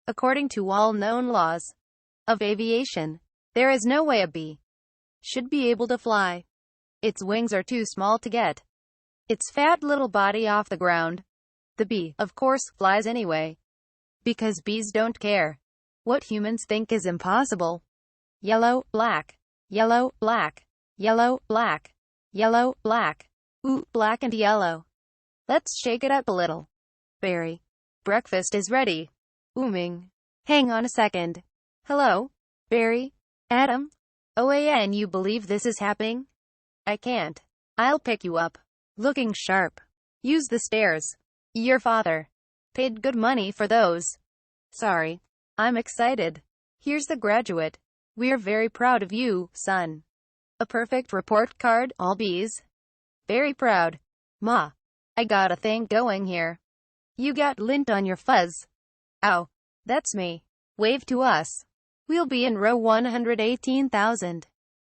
According to all known laws of aviation, there is no way a bee should be able to fly. Its wings are too small to get its fat little body off the ground. The bee, of course, flies anyway. Because bees don't care what humans think is impossible. Yellow, black, yellow, black, yellow, black, yellow, black. Ooh, black and yellow. Let's shake it up a little. Barry. Breakfast is ready. Ooming. Hang on a second. Hello? Barry? Adam? OAN, you believe this is happening? I can't. I'll pick you up. Looking sharp. Use the stairs. Your father paid good money for those. Sorry. I'm excited. Here's the graduate. We're very proud of you, son. A perfect report card, all B's. Very proud. Ma. I got a thing going here. You got lint on your fuzz. Ow. That's me. Wave to us. We'll be in row 118,000.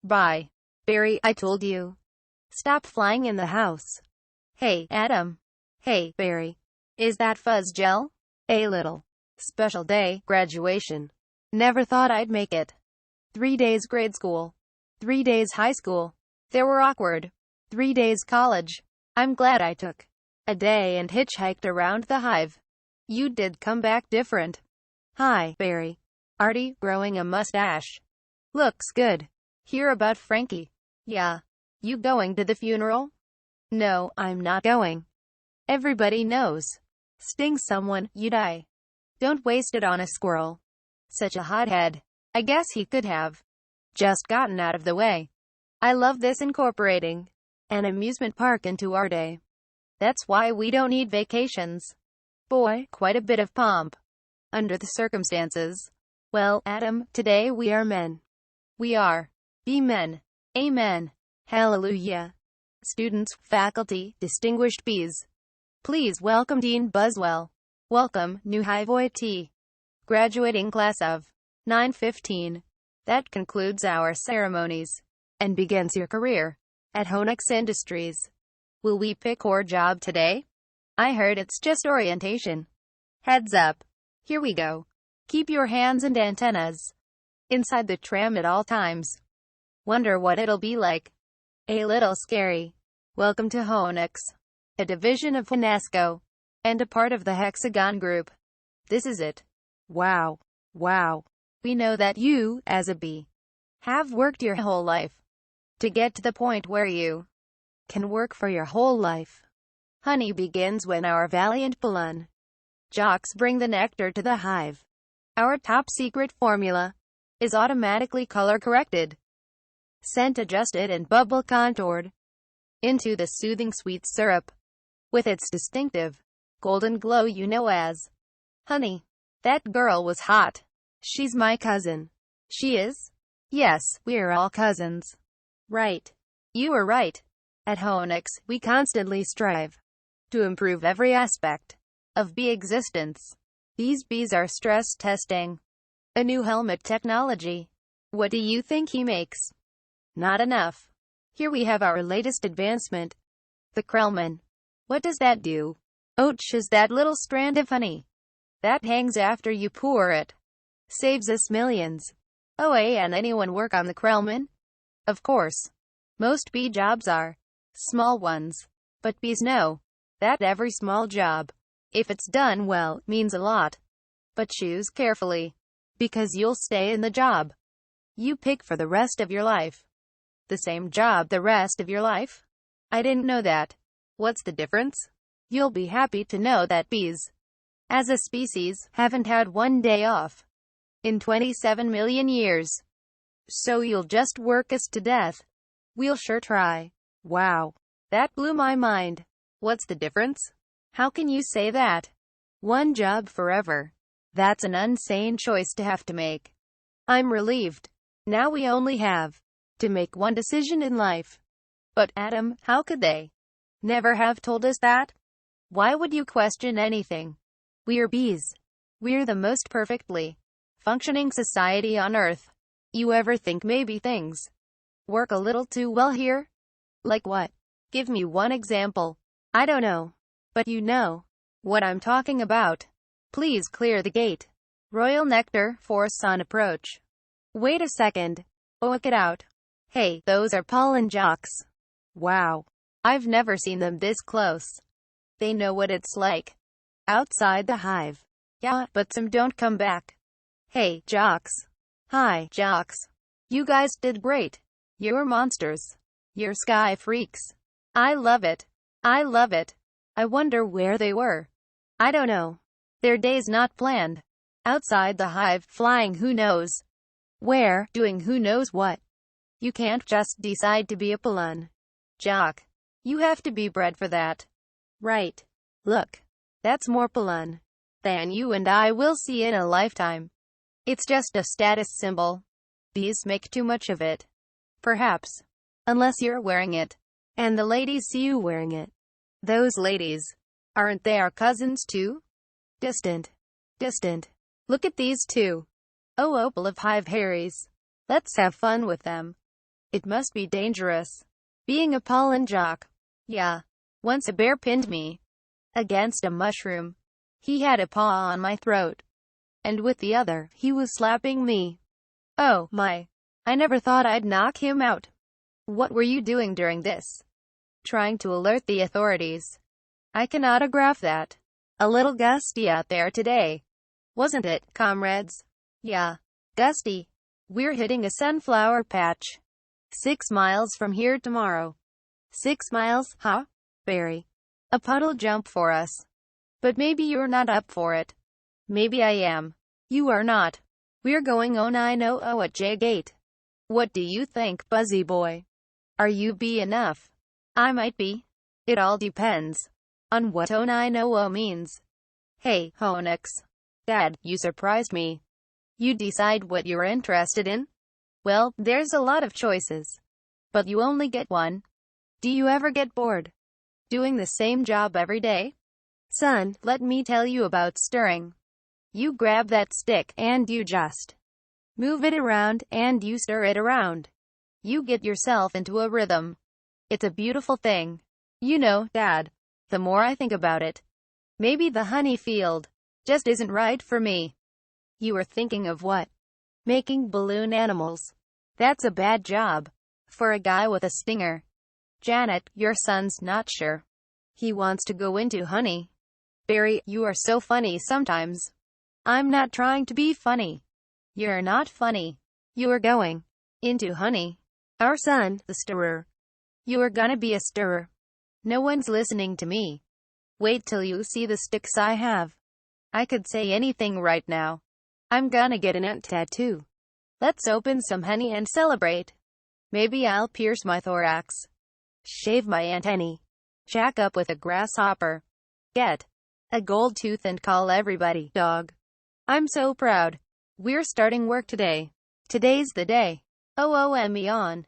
Bye. Barry, I told you. Stop flying in the house. Hey, Adam. Hey, Barry. Is that fuzz gel? A little. Special day, graduation. Never thought I'd make it. 3 days grade school. 3 days high school. They were awkward. 3 days college. I'm glad I took a day and hitchhiked around the hive. You did come back different. Hi, Barry. Artie, growing a mustache. Looks good. Hear about Frankie? Yeah. You going to the funeral? No, I'm not going. Everybody knows. Sting someone, you die. Don't waste it on a squirrel. Such a hothead. I guess he could have just gotten out of the way. I love this incorporating an amusement park into our day. That's why we don't need vacations. Boy, quite a bit of pomp. Under the circumstances. Well, Adam, today we are men. We are. Be men. Amen. Hallelujah. Students, faculty, distinguished bees. Please welcome Dean Buswell. Welcome, new Hivoy graduating class of 915. That concludes our ceremonies and begins your career at Honex Industries. Will we pick our job today? I heard it's just orientation. Heads up. Here we go. Keep your hands and antennas inside the tram at all times. Wonder what it'll be like. A little scary. Welcome to Honex, a division of UNESCO, and a part of the Hexagon Group. This is it. Wow. Wow. We know that you, as a bee, have worked your whole life to get to the point where you can work for your whole life. Honey begins when our valiant balloon jocks bring the nectar to the hive. Our top secret formula is automatically color corrected, scent adjusted and bubble contoured into the soothing sweet syrup with its distinctive golden glow you know as honey. That girl was hot. She's my cousin. She is? Yes, we're all cousins. Right. You are right. At Honex, we constantly strive to improve every aspect of bee existence. These bees are stress testing a new helmet technology. What do you think he makes? Not enough. Here we have our latest advancement. The Krellman. What does that do? Ouch, is that little strand of honey that hangs after you pour it. Saves us millions. Oh, and anyone work on the Krellman? Of course. Most bee jobs are small ones. But bees know that every small job, if it's done well, means a lot. But choose carefully, because you'll stay in the job you pick for the rest of your life. The same job the rest of your life? I didn't know that. What's the difference? You'll be happy to know that bees, as a species, haven't had one day off in 27 million years. So you'll just work us to death. We'll sure try. Wow. That blew my mind. What's the difference? How can you say that? One job forever. That's an insane choice to have to make. I'm relieved. Now we only have to make one decision in life. But Adam, how could they never have told us that? Why would you question anything? We're bees. We're the most perfectly functioning society on Earth. You ever think maybe things work a little too well here? Like what? Give me one example. I don't know. But you know what I'm talking about. Please clear the gate. Royal nectar, force on approach. Wait a second. Look it out. Hey, those are pollen jocks. Wow. I've never seen them this close. They know what it's like outside the hive. Yeah, but some don't come back. Hey, jocks. Hi, jocks. You guys did great. You're monsters. You're sky freaks. I love it. I love it. I wonder where they were. I don't know. Their day's not planned. Outside the hive, flying who knows where, doing who knows what. You can't just decide to be a pollen jock. You have to be bred for that. Right. Look. That's more pollen than you and I will see in a lifetime. It's just a status symbol. Bees make too much of it. Perhaps. Unless you're wearing it. And the ladies see you wearing it. Those ladies. Aren't they our cousins too? Distant. Distant. Look at these two. Oh, opal of hive Harrys. Let's have fun with them. It must be dangerous. Being a pollen jock. Yeah. Once a bear pinned me against a mushroom. He had a paw on my throat. And with the other, he was slapping me. Oh, my. I never thought I'd knock him out. What were you doing during this? Trying to alert the authorities. I can autograph that. A little gusty out there today. Wasn't it, comrades? Yeah. Gusty. We're hitting a sunflower patch. 6 miles from here tomorrow. 6 miles, huh? Barry. A puddle jump for us. But maybe you're not up for it. Maybe I am. You are not. We're going 0900 at J Gate. What do you think, Buzzy Boy? Are you B enough? I might be. It all depends on what 0900 means. Hey, Honix. Dad, you surprised me. You decide what you're interested in? Well, there's a lot of choices. But you only get one. Do you ever get bored doing the same job every day? Son, let me tell you about stirring. You grab that stick, and you just move it around, and you stir it around. You get yourself into a rhythm. It's a beautiful thing. You know, Dad, the more I think about it, maybe the honey field just isn't right for me. You were thinking of what? Making balloon animals. That's a bad job for a guy with a stinger. Janet, your son's not sure he wants to go into honey. Barry, you are so funny sometimes. I'm not trying to be funny. You're not funny. You are going into honey. Our son, the stirrer. You are gonna be a stirrer. No one's listening to me. Wait till you see the sticks I have. I could say anything right now. I'm gonna get an ant tattoo. Let's open some honey and celebrate. Maybe I'll pierce my thorax. Shave my antennae. Shack up with a grasshopper. Get a gold tooth and call everybody dog. I'm so proud. We're starting work today. Today's the day. OOME on.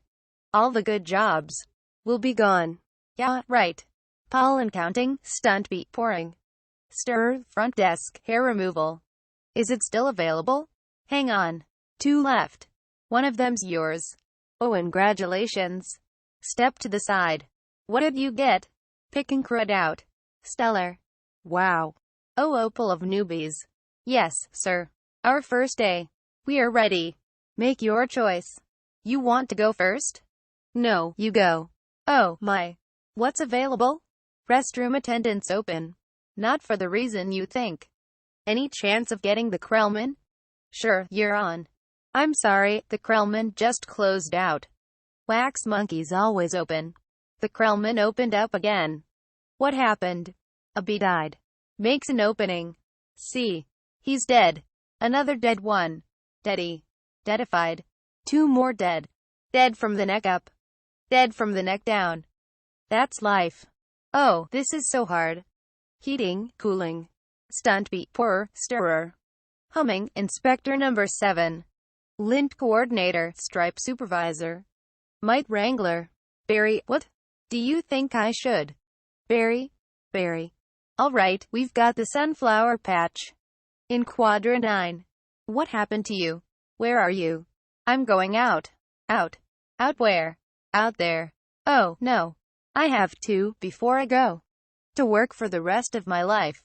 All the good jobs will be gone. Yeah, right. Pollen counting, stunt beat pouring. Stir, front desk, hair removal. Is it still available? Hang on. 2 left. One of them's yours. Oh, congratulations. Step to the side. What did you get? Picking crud out. Stellar. Wow. Oh, opal of newbies. Yes, sir. Our first day. We are ready. Make your choice. You want to go first? No, you go. Oh, my. What's available? Restroom attendants open. Not for the reason you think. Any chance of getting the Krellman? Sure, you're on. I'm sorry, the Krellman just closed out. Wax monkeys always open. The Krellman opened up again. What happened? A bee died. Makes an opening. See. He's dead. Another dead one. Deady. Deadified. 2 more dead. Dead from the neck up. Dead from the neck down. That's life. Oh, this is so hard. Heating, cooling. Stunt beat, pourer, stirrer. Humming, inspector number 7. Lint coordinator, stripe supervisor. Mite wrangler. Barry, what? Do you think I should? Barry? Barry. All right, we've got the sunflower patch. In quadrant 9. What happened to you? Where are you? I'm going out. Out. Out where? Out there. Oh, no. I have to, before I go to work for the rest of my life.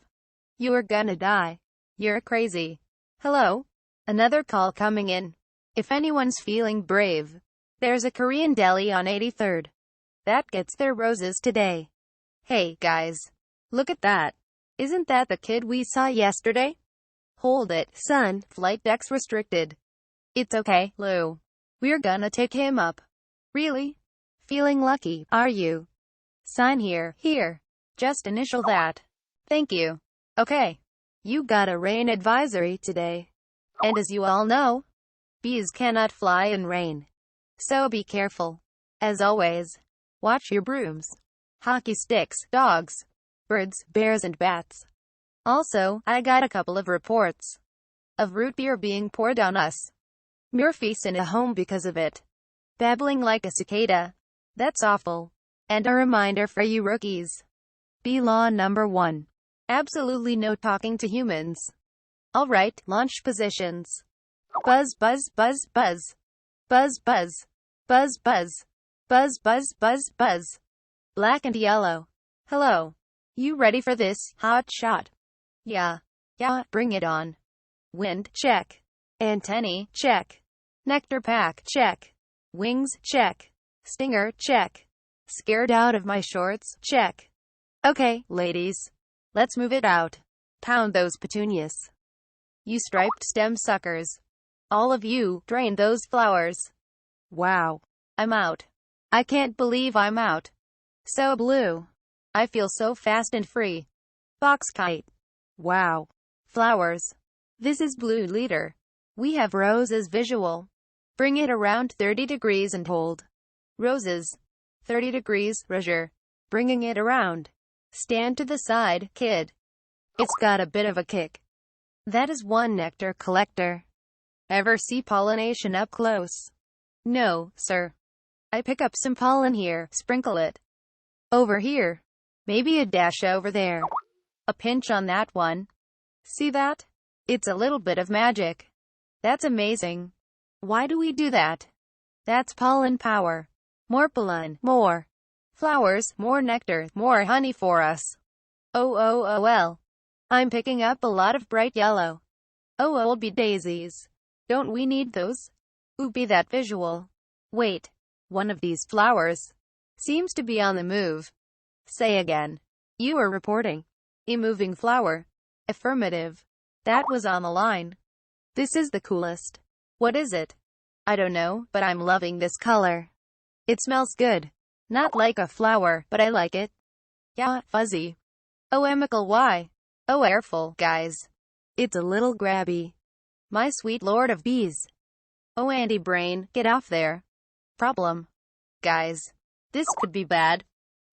You are gonna die. You're crazy. Hello? Another call coming in. If anyone's feeling brave, there's a Korean deli on 83rd that gets their roses today. Hey, guys. Look at that. Isn't that the kid we saw yesterday? Hold it, son. Flight deck's restricted. It's okay, Lou. We're gonna take him up. Really? Feeling lucky, are you? Sign here. Here. Just initial that. Thank you. Okay. You got a rain advisory today. And as you all know, bees cannot fly in rain. So be careful. As always, watch your brooms, hockey sticks, dogs, birds, bears and bats. Also, I got a couple of reports of root beer being poured on us. Murphy's in a home because of it. Babbling like a cicada. That's awful. And a reminder for you rookies. Bee law number 1. Absolutely no talking to humans. Alright, launch positions. Buzz buzz buzz buzz. Buzz buzz. Buzz buzz. Buzz buzz buzz buzz. Black and yellow. Hello. You ready for this, hot shot? Yeah. Yeah, bring it on. Wind, check. Antennae, check. Nectar pack, check. Wings, check. Stinger, check. Scared out of my shorts, check. Okay, ladies. Let's move it out. Pound those petunias. You striped stem suckers. All of you, drain those flowers. Wow. I'm out. I can't believe I'm out. So blue. I feel so fast and free. Box kite. Wow. Flowers. This is blue leader. We have roses visual. Bring it around 30 degrees and hold. Roses. 30 degrees, Roger. Bringing it around. Stand to the side, kid. It's got a bit of a kick. That is one nectar collector. Ever see pollination up close? No, sir. I pick up some pollen here, sprinkle it. Over here. Maybe a dash over there. A pinch on that one. See that? It's a little bit of magic. That's amazing. Why do we do that? That's pollen power. More pollen, more flowers, more nectar, more honey for us. Oh, I'm picking up a lot of bright yellow. Oh, be daisies. Don't we need those? Ooh, be that visual. Wait. One of these flowers seems to be on the move. Say again. You are reporting. A moving flower. Affirmative. That was on the line. This is the coolest. What is it? I don't know, but I'm loving this color. It smells good. Not like a flower, but I like it. Yeah, fuzzy. Oh, emical why? Oh, airful, guys. It's a little grabby. My sweet lord of bees. Oh, Andy Brain, get off there. Problem. Guys. This could be bad.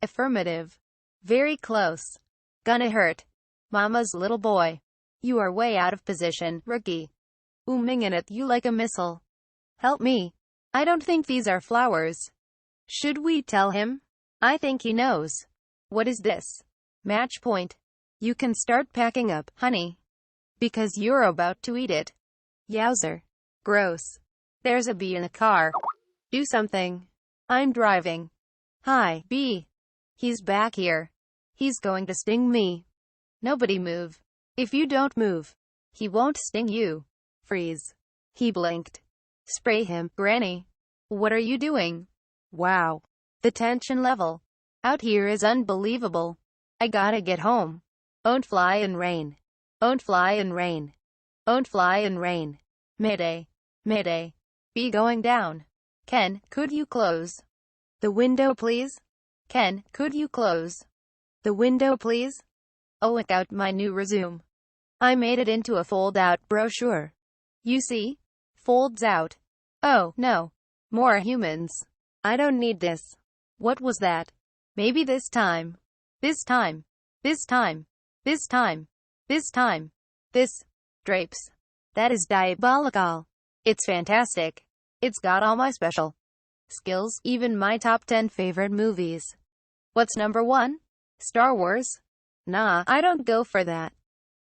Affirmative. Very close. Gonna hurt. Mama's little boy. You are way out of position, rookie. Ooming in at you like a missile. Help me. I don't think these are flowers. Should we tell him? I think he knows. What is this? Match point. You can start packing up, honey. Because you're about to eat it. Yowzer. Gross. There's a bee in the car. Do something. I'm driving. Hi, bee. He's back here. He's going to sting me. Nobody move. If you don't move, he won't sting you. Freeze. He blinked. Spray him, Granny. What are you doing? Wow. The tension level out here is unbelievable. I gotta get home. Don't fly in rain. Don't fly in rain. Don't fly in rain. Mayday. Mayday. Be going down. Ken, could you close the window please? Ken, could you close the window please? Oh, look out my new resume. I made it into a fold-out brochure. You see? Folds out. Oh, no. More humans. I don't need this. What was that? Maybe this time. This time. This time. This time. This time. This. Drapes. That is diabolical. It's fantastic. It's got all my special skills, even my top 10 favorite movies. What's number 1? Star Wars? Nah, I don't go for that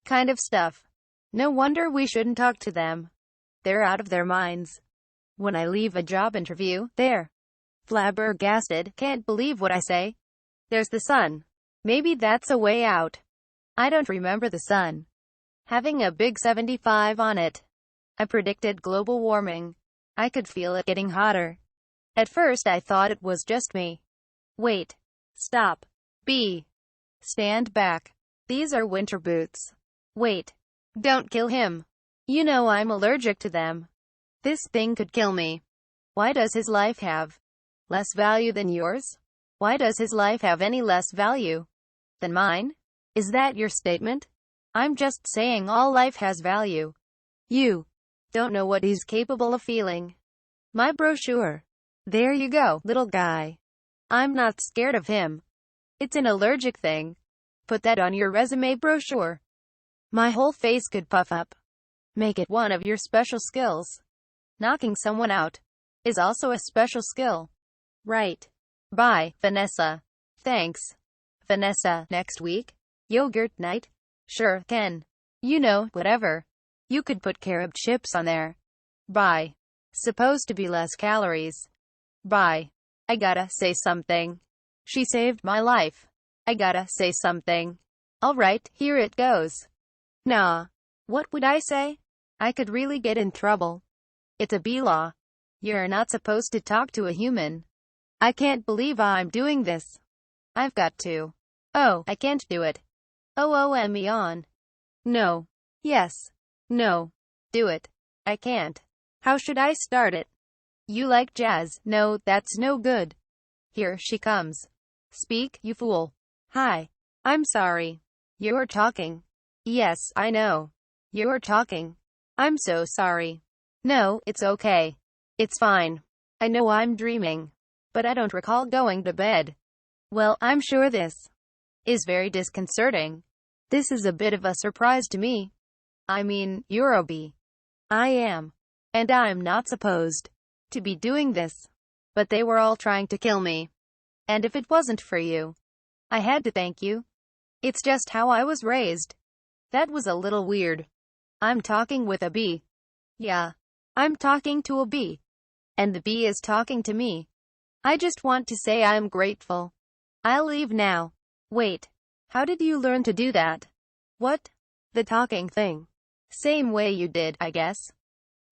kind of stuff. No wonder we shouldn't talk to them. They're out of their minds. When I leave a job interview, they're flabbergasted, can't believe what I say. There's the sun. Maybe that's a way out. I don't remember the sun. having a big 75 on it. I predicted global warming. I could feel it getting hotter. At first I thought it was just me. Wait. Stop. B. Stand back. These are winter boots. Wait. Don't kill him. You know I'm allergic to them. This thing could kill me. Why does his life have less value than yours? Why does his life have any less value than mine? Is that your statement? I'm just saying all life has value. You don't know what he's capable of feeling. My brochure. There you go, little guy. I'm not scared of him. It's an allergic thing. Put that on your resume brochure. My whole face could puff up. Make it one of your special skills. Knocking someone out is also a special skill. Right. Bye, Vanessa. Thanks. Vanessa, next week? Yogurt night? Sure, Ken. You know, whatever. You could put carob chips on there. Bye. Supposed to be less calories. Bye. I gotta say something. She saved my life. I gotta say something. Alright, here it goes. Nah. What would I say? I could really get in trouble. It's a B-law. You're not supposed to talk to a human. I can't believe I'm doing this. I've got to. Oh, I can't do it. OOME on. No. Yes. No. Do it. I can't. How should I start it? You like jazz? No, that's no good. Here she comes. Speak, you fool. Hi. I'm sorry. You're talking. Yes, I know. You're talking. I'm so sorry. No, it's okay. It's fine. I know I'm dreaming. But I don't recall going to bed. Well, I'm sure this is very disconcerting. This is a bit of a surprise to me. I mean, you're a B. I am. And I'm not supposed to be doing this. But they were all trying to kill me. And if it wasn't for you, I had to thank you. It's just how I was raised. That was a little weird. I'm talking with a B. Yeah. I'm talking to a B. And the bee is talking to me. I just want to say I'm grateful. I'll leave now. Wait. How did you learn to do that? What? The talking thing. Same way you did, I guess.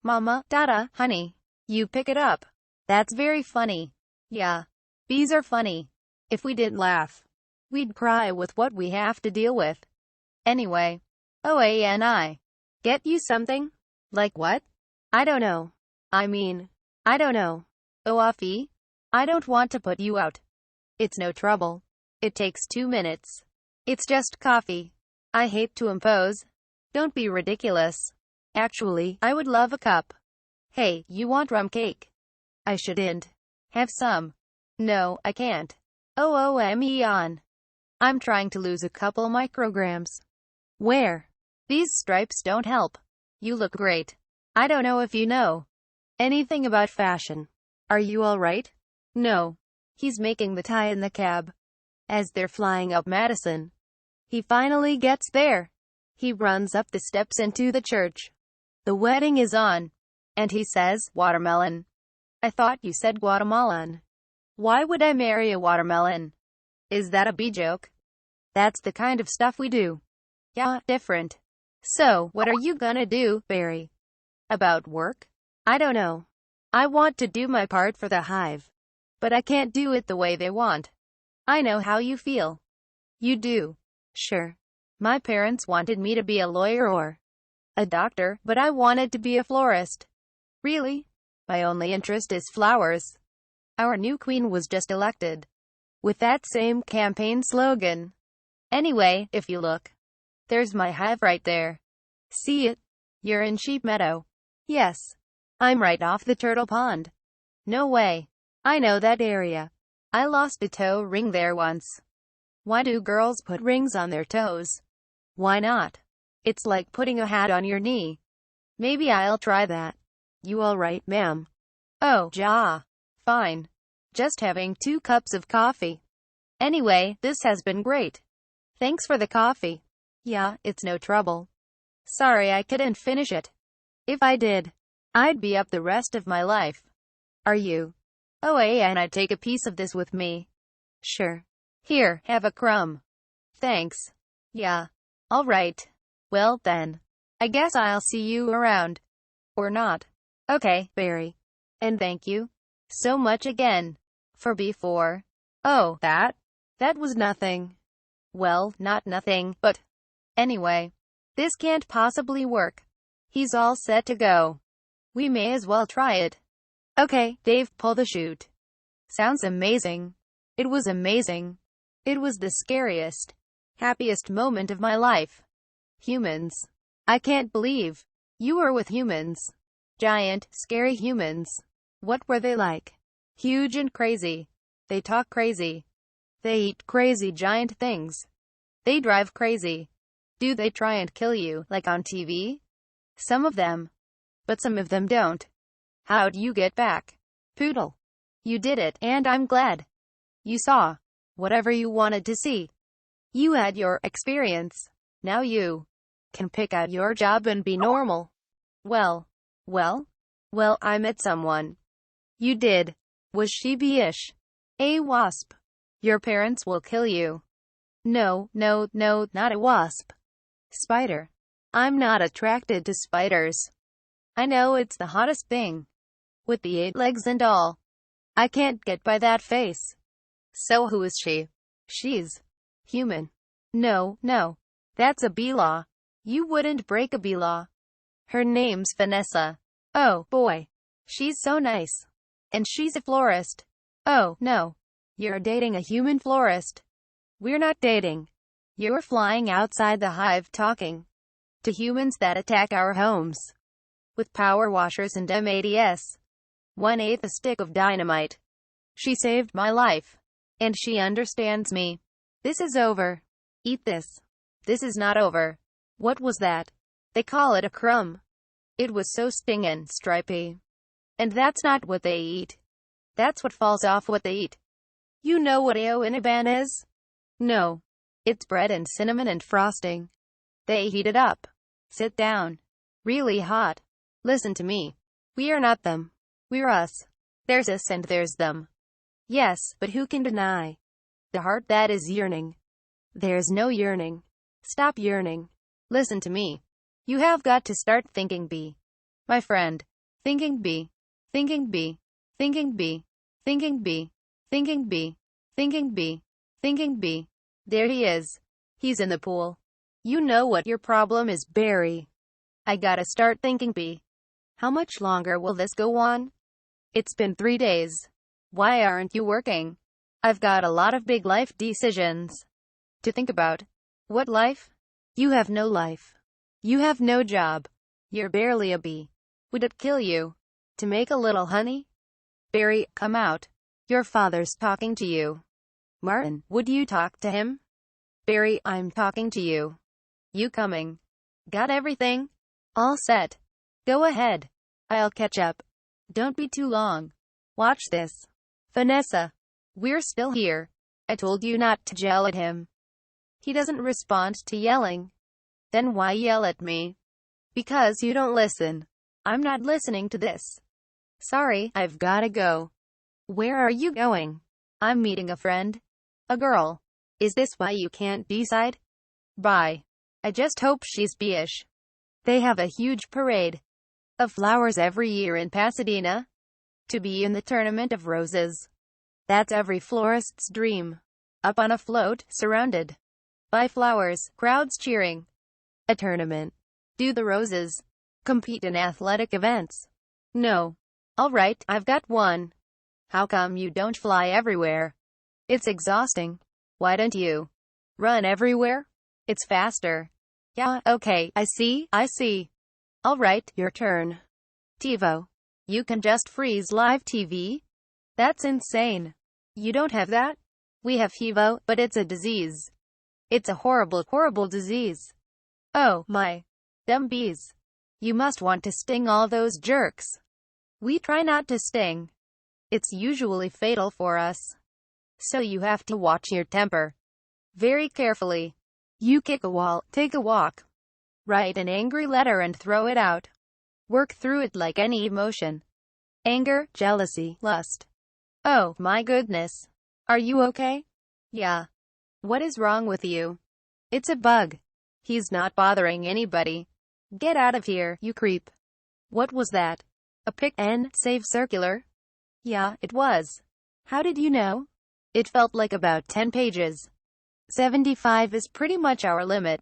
Mama, Dada, honey. You pick it up. That's very funny. Yeah. Bees are funny. If we didn't laugh, we'd cry with what we have to deal with. Anyway. OANI. Get you something? Like what? I don't know. I mean, I don't know. OAFI? I don't want to put you out. It's no trouble. It takes 2 minutes. It's just coffee. I hate to impose. Don't be ridiculous. Actually, I would love a cup. Hey, you want rum cake? I shouldn't have some. No, I can't. OOME on. I'm trying to lose a couple micrograms. Where? These stripes don't help. You look great. I don't know if you know anything about fashion. Are you alright? No. He's making the tie in the cab. As they're flying up Madison, he finally gets there. He runs up the steps into the church. The wedding is on. And he says, watermelon. I thought you said Guatemalan. Why would I marry a watermelon? Is that a bee joke? That's the kind of stuff we do. Yeah, different. So, what are you gonna do, Barry? About work? I don't know. I want to do my part for the hive. But I can't do it the way they want. I know how you feel. You do. Sure. My parents wanted me to be a lawyer or a doctor, but I wanted to be a florist. Really? My only interest is flowers. Our new queen was just elected with that same campaign slogan. Anyway, if you look, there's my hive right there. See it? You're in Sheep Meadow. Yes. I'm right off the Turtle Pond. No way. I know that area. I lost a toe ring there once. Why do girls put rings on their toes? Why not? It's like putting a hat on your knee. Maybe I'll try that. You alright, ma'am? Oh, ja. Fine. Just having 2 cups of coffee. Anyway, this has been great. Thanks for the coffee. Yeah, it's no trouble. Sorry I couldn't finish it. If I did, I'd be up the rest of my life. Are you? Oh, and I'd take a piece of this with me. Sure. Here, have a crumb. Thanks. Yeah. All right. Well, then. I guess I'll see you around. Or not. Okay, Barry. And thank you so much again for before. Oh, that was nothing. Well, not nothing, but anyway, this can't possibly work. He's all set to go. We may as well try it. Okay, Dave, pull the chute. Sounds amazing. It was amazing. It was the scariest, happiest moment of my life. Humans. I can't believe you were with humans. Giant, scary humans. What were they like? Huge and crazy. They talk crazy. They eat crazy giant things. They drive crazy. Do they try and kill you, like on TV? Some of them. But some of them don't. How'd you get back? Poodle. You did it, and I'm glad. You saw whatever you wanted to see. You had your experience. Now you can pick out your job and be normal. Well, I met someone. You did. Was she bee-ish? A wasp. Your parents will kill you. No, not a wasp. Spider. I'm not attracted to spiders. I know it's the hottest thing. With the 8 legs and all. I can't get by that face. So who is she? She's human. No, that's a bee law. You wouldn't break a bee law. Her name's Vanessa. Oh, boy. She's so nice. And she's a florist. Oh, no. You're dating a human florist. We're not dating. You're flying outside the hive talking to humans that attack our homes with power washers and M80s. 1/8 a stick of dynamite. She saved my life. And she understands me. This is over. Eat this. This is not over. What was that? They call it a crumb. It was so stingin' stripy. And that's not what they eat. That's what falls off what they eat. You know what Iniban is? No. It's bread and cinnamon and frosting. They heat it up. Sit down. Really hot. Listen to me. We are not them. We're us. There's us and there's them. Yes, but who can deny the heart that is yearning? There's no yearning. Stop yearning. Listen to me. You have got to start thinking bee. My friend. Thinking bee. Thinking bee. Thinking bee. Thinking bee. Thinking bee. Thinking bee. Thinking bee. There he is. He's in the pool. You know what your problem is, Barry. I gotta start thinking bee. How much longer will this go on? It's been 3 days. Why aren't you working? I've got a lot of big life decisions to think about. What life? You have no life. You have no job. You're barely a bee. Would it kill you to make a little honey? Barry, come out. Your father's talking to you. Martin, would you talk to him? Barry, I'm talking to you. You coming? Got everything? All set. Go ahead. I'll catch up. Don't be too long. Watch this. Vanessa. We're still here. I told you not to yell at him. He doesn't respond to yelling. Then why yell at me? Because you don't listen. I'm not listening to this. Sorry, I've gotta go. Where are you going? I'm meeting a friend. A girl. Is this why you can't decide? Bye. I just hope she's bee-ish. They have a huge parade of flowers every year in Pasadena. To be in the Tournament of Roses. That's every florist's dream. Up on a float, surrounded by flowers, crowds cheering. A tournament. Do the roses compete in athletic events? No. All right, I've got one. How come you don't fly everywhere? It's exhausting. Why don't you run everywhere? It's faster. Yeah, okay, I see. All right, your turn. TiVo. You can just freeze live TV? That's insane. You don't have that? We have TiVo, but it's a disease. It's a horrible, horrible disease. Oh, my. Them bees. You must want to sting all those jerks. We try not to sting. It's usually fatal for us. So you have to watch your temper very carefully. You kick a wall, take a walk. Write an angry letter and throw it out. Work through it like any emotion. Anger, jealousy, lust. Oh, my goodness. Are you okay? Yeah. What is wrong with you? It's a bug. He's not bothering anybody. Get out of here, you creep. What was that? A pick and save circular? Yeah, it was. How did you know? It felt like about 10 pages. 75 is pretty much our limit.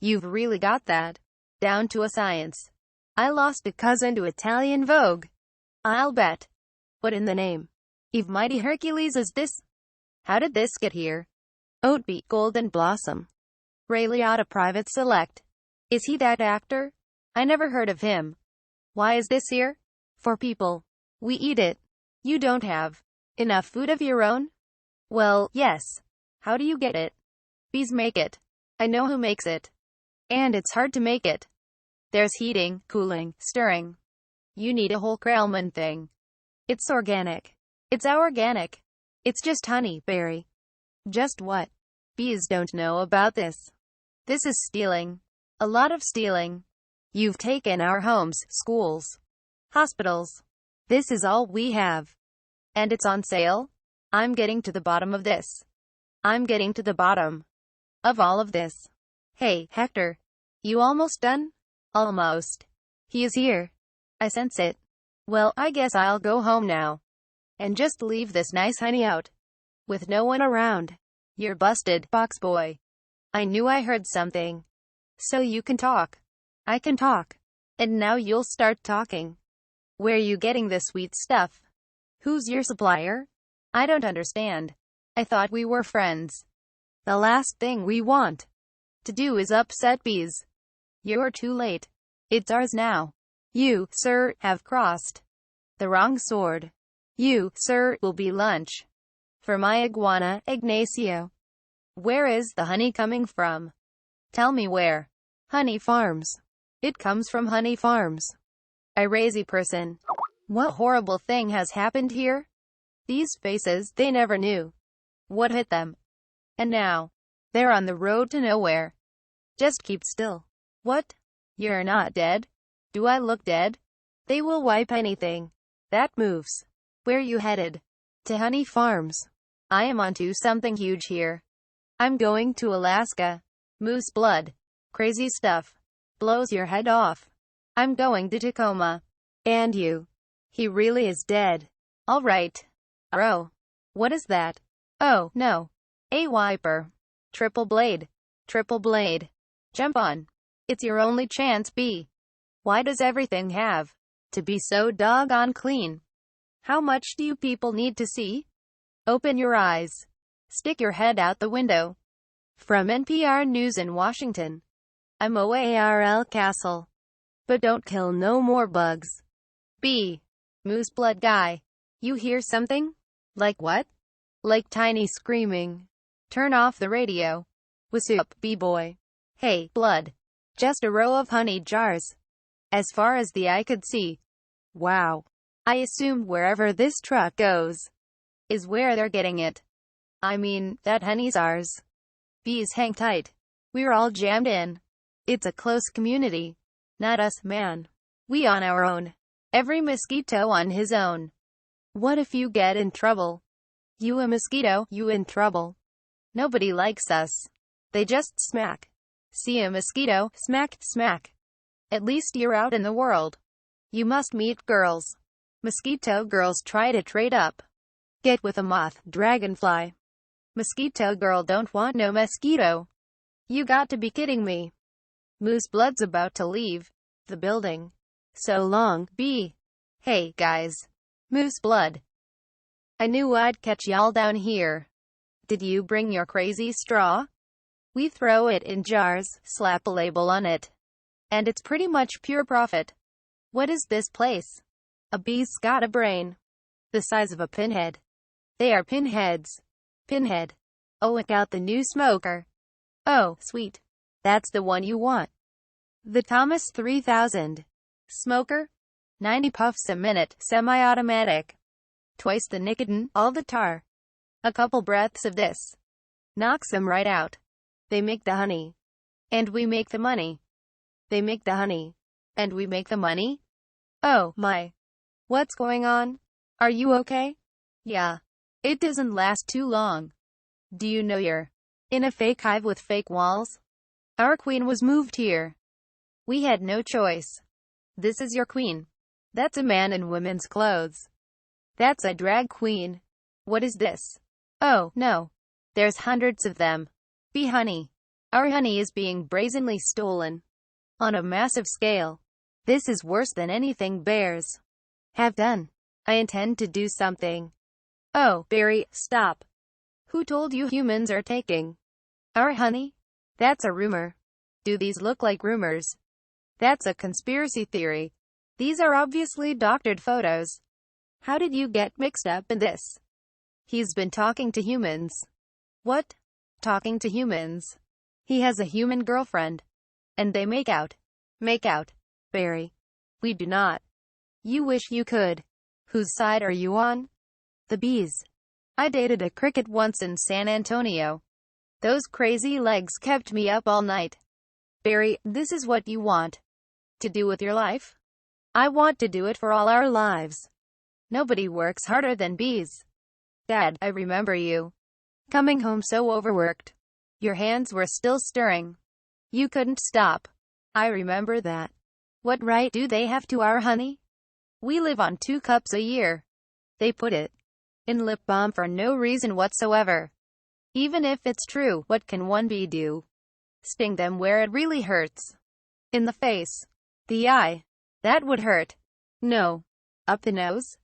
You've really got that down to a science. I lost a cousin to Italian Vogue. I'll bet. What in the name Eve Mighty Hercules is this? How did this get here? Oatbeat Golden Blossom. Ray Liotta Private Select. Is he that actor? I never heard of him. Why is this here? For people. We eat it. You don't have enough food of your own? Well, yes. How do you get it? Bees make it. I know who makes it. And it's hard to make it. There's heating, cooling, stirring. You need a whole Krellman thing. It's organic. It's organic. It's just honey, berry. Just what? Bees don't know about this. This is stealing. A lot of stealing. You've taken our homes, schools, hospitals. This is all we have. And it's on sale? I'm getting to the bottom of this. I'm getting to the bottom of all of this. Hey, Hector. You almost done? Almost. He is here. I sense it. Well, I guess I'll go home now. And just leave this nice honey out. With no one around. You're busted, box boy. I knew I heard something. So you can talk. I can talk. And now you'll start talking. Where you getting this sweet stuff? Who's your supplier? I don't understand. I thought we were friends. The last thing we want to do is upset bees. You're too late. It's ours now. You, sir, have crossed the wrong sword. You, sir, will be lunch for my iguana, Ignacio. Where is the honey coming from? Tell me where. Honey Farms. It comes from Honey Farms. Crazy person. What horrible thing has happened here? These faces, they never knew what hit them. And now, they're on the road to nowhere. Just keep still. What? You're not dead? Do I look dead? They will wipe anything that moves. Where you headed? To Honey Farms. I am onto something huge here. I'm going to Alaska. Moose blood. Crazy stuff. Blows your head off. I'm going to Tacoma. And you. He really is dead. All right. Oh. What is that? Oh, no. A wiper. Triple blade. Triple blade. Jump on. It's your only chance, B. Why does everything have to be so doggone clean? How much do you people need to see? Open your eyes. Stick your head out the window. From NPR News in Washington. I'm OARL Castle. But don't kill no more bugs. B. Moose blood guy. You hear something? Like what? Like tiny screaming. Turn off the radio. What's up, B-boy? Hey, blood. Just a row of honey jars. As far as the eye could see. Wow. I assume wherever this truck goes is where they're getting it. I mean, that honey's ours. Bees hang tight. We're all jammed in. It's a close community. Not us, man. We on our own. Every mosquito on his own. What if you get in trouble? You a mosquito, you in trouble. Nobody likes us. They just smack. See a mosquito, smack, smack. At least you're out in the world. You must meet girls. Mosquito girls try to trade up. Get with a moth, dragonfly. Mosquito girl don't want no mosquito. You got to be kidding me. Moose blood's about to leave the building. So long, B. Hey, guys. Moose blood. I knew I'd catch y'all down here. Did you bring your crazy straw? We throw it in jars, slap a label on it. And it's pretty much pure profit. What is this place? A bee's got a brain the size of a pinhead. They are pinheads. Pinhead. Oh, look out the new smoker. Oh, sweet. That's the one you want. The Thomas 3000. Smoker? 90 puffs a minute, semi-automatic. Twice the nicotine, all the tar. A couple breaths of this knocks them right out. They make the honey. And we make the money. They make the honey. And we make the money? Oh, my. What's going on? Are you okay? Yeah. It doesn't last too long. Do you know you're in a fake hive with fake walls? Our queen was moved here. We had no choice. This is your queen. That's a man in women's clothes. That's a drag queen. What is this? Oh, no. There's hundreds of them. Bee honey. Our honey is being brazenly stolen. On a massive scale. This is worse than anything bears have done. I intend to do something. Oh, Barry, stop. Who told you humans are taking our honey? That's a rumor. Do these look like rumors? That's a conspiracy theory. These are obviously doctored photos. How did you get mixed up in this? He's been talking to humans. What? Talking to humans? He has a human girlfriend. And they make out. Make out. Barry. We do not. You wish you could. Whose side are you on? The bees. I dated a cricket once in San Antonio. Those crazy legs kept me up all night. Barry, this is what you want to do with your life? I want to do it for all our lives. Nobody works harder than bees. Dad, I remember you coming home so overworked. Your hands were still stirring. You couldn't stop. I remember that. What right do they have to our honey? We live on 2 cups a year. They put it in lip balm for no reason whatsoever. Even if it's true, what can one bee do? Sting them where it really hurts. In the face. The eye. That would hurt. No. Up the nose?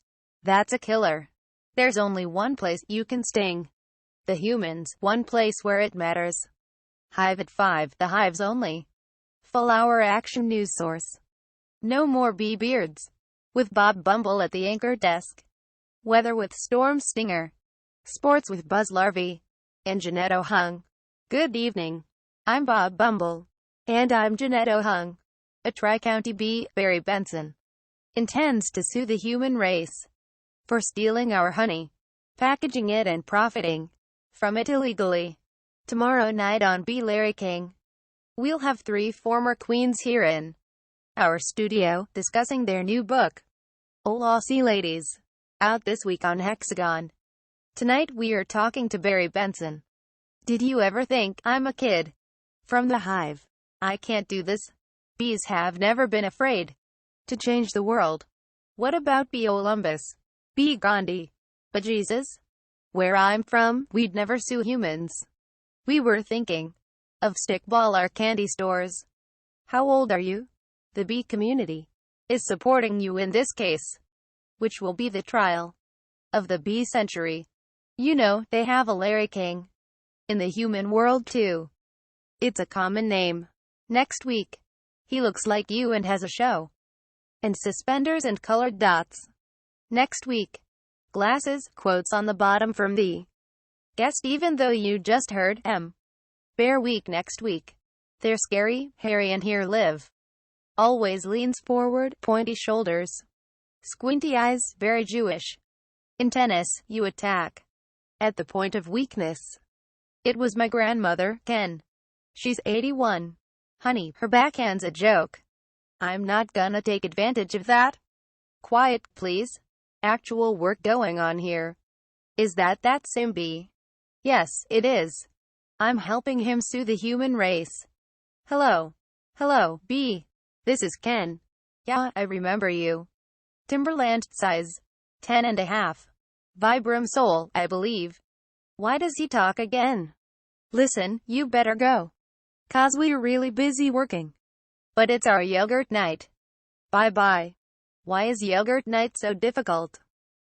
That's a killer. There's only one place you can sting. The humans, one place where it matters. Hive at 5, the hives only. Full hour action news source. No more bee beards. With Bob Bumble at the anchor desk. Weather with Storm Stinger. Sports with Buzz Larvey. And Jeanette O'Hung. Good evening. I'm Bob Bumble. And I'm Jeanette O'Hung. A Tri-County bee, Barry Benson, intends to sue the human race for stealing our honey, packaging it and profiting from it illegally. Tomorrow night on Bee Larry King, we'll have 3 former queens here in our studio, discussing their new book, Oh Aussie Ladies, out this week on Hexagon. Tonight we are talking to Barry Benson. Did you ever think, I'm a kid from the hive, I can't do this? Bees have never been afraid to change the world. What about Bee Olympus? Bee Gandhi? Bejesus? Where I'm from, we'd never sue humans. We were thinking of stickball our candy stores. How old are you? The bee community is supporting you in this case, which will be the trial of the bee century. You know, they have a Larry King in the human world too. It's a common name. Next week, he looks like you and has a show. And suspenders and colored dots. Next week, glasses, quotes on the bottom from the guest even though you just heard Bear Week next week. They're scary, hairy and here live. Always leans forward, pointy shoulders. Squinty eyes, very Jewish. In tennis, you attack at the point of weakness. It was my grandmother, Ken. She's 81. Honey, her backhand's a joke. I'm not gonna take advantage of that. Quiet, please. Actual work going on here. Is that same bee? Yes, it is. I'm helping him sue the human race. Hello. Hello, bee. This is Ken. Yeah, I remember you. Timberland size. 10.5. Vibram soul, I believe. Why does he talk again? Listen, you better go. 'Cause we're really busy working. But it's our yogurt night. Bye-bye. Why is yogurt night so difficult?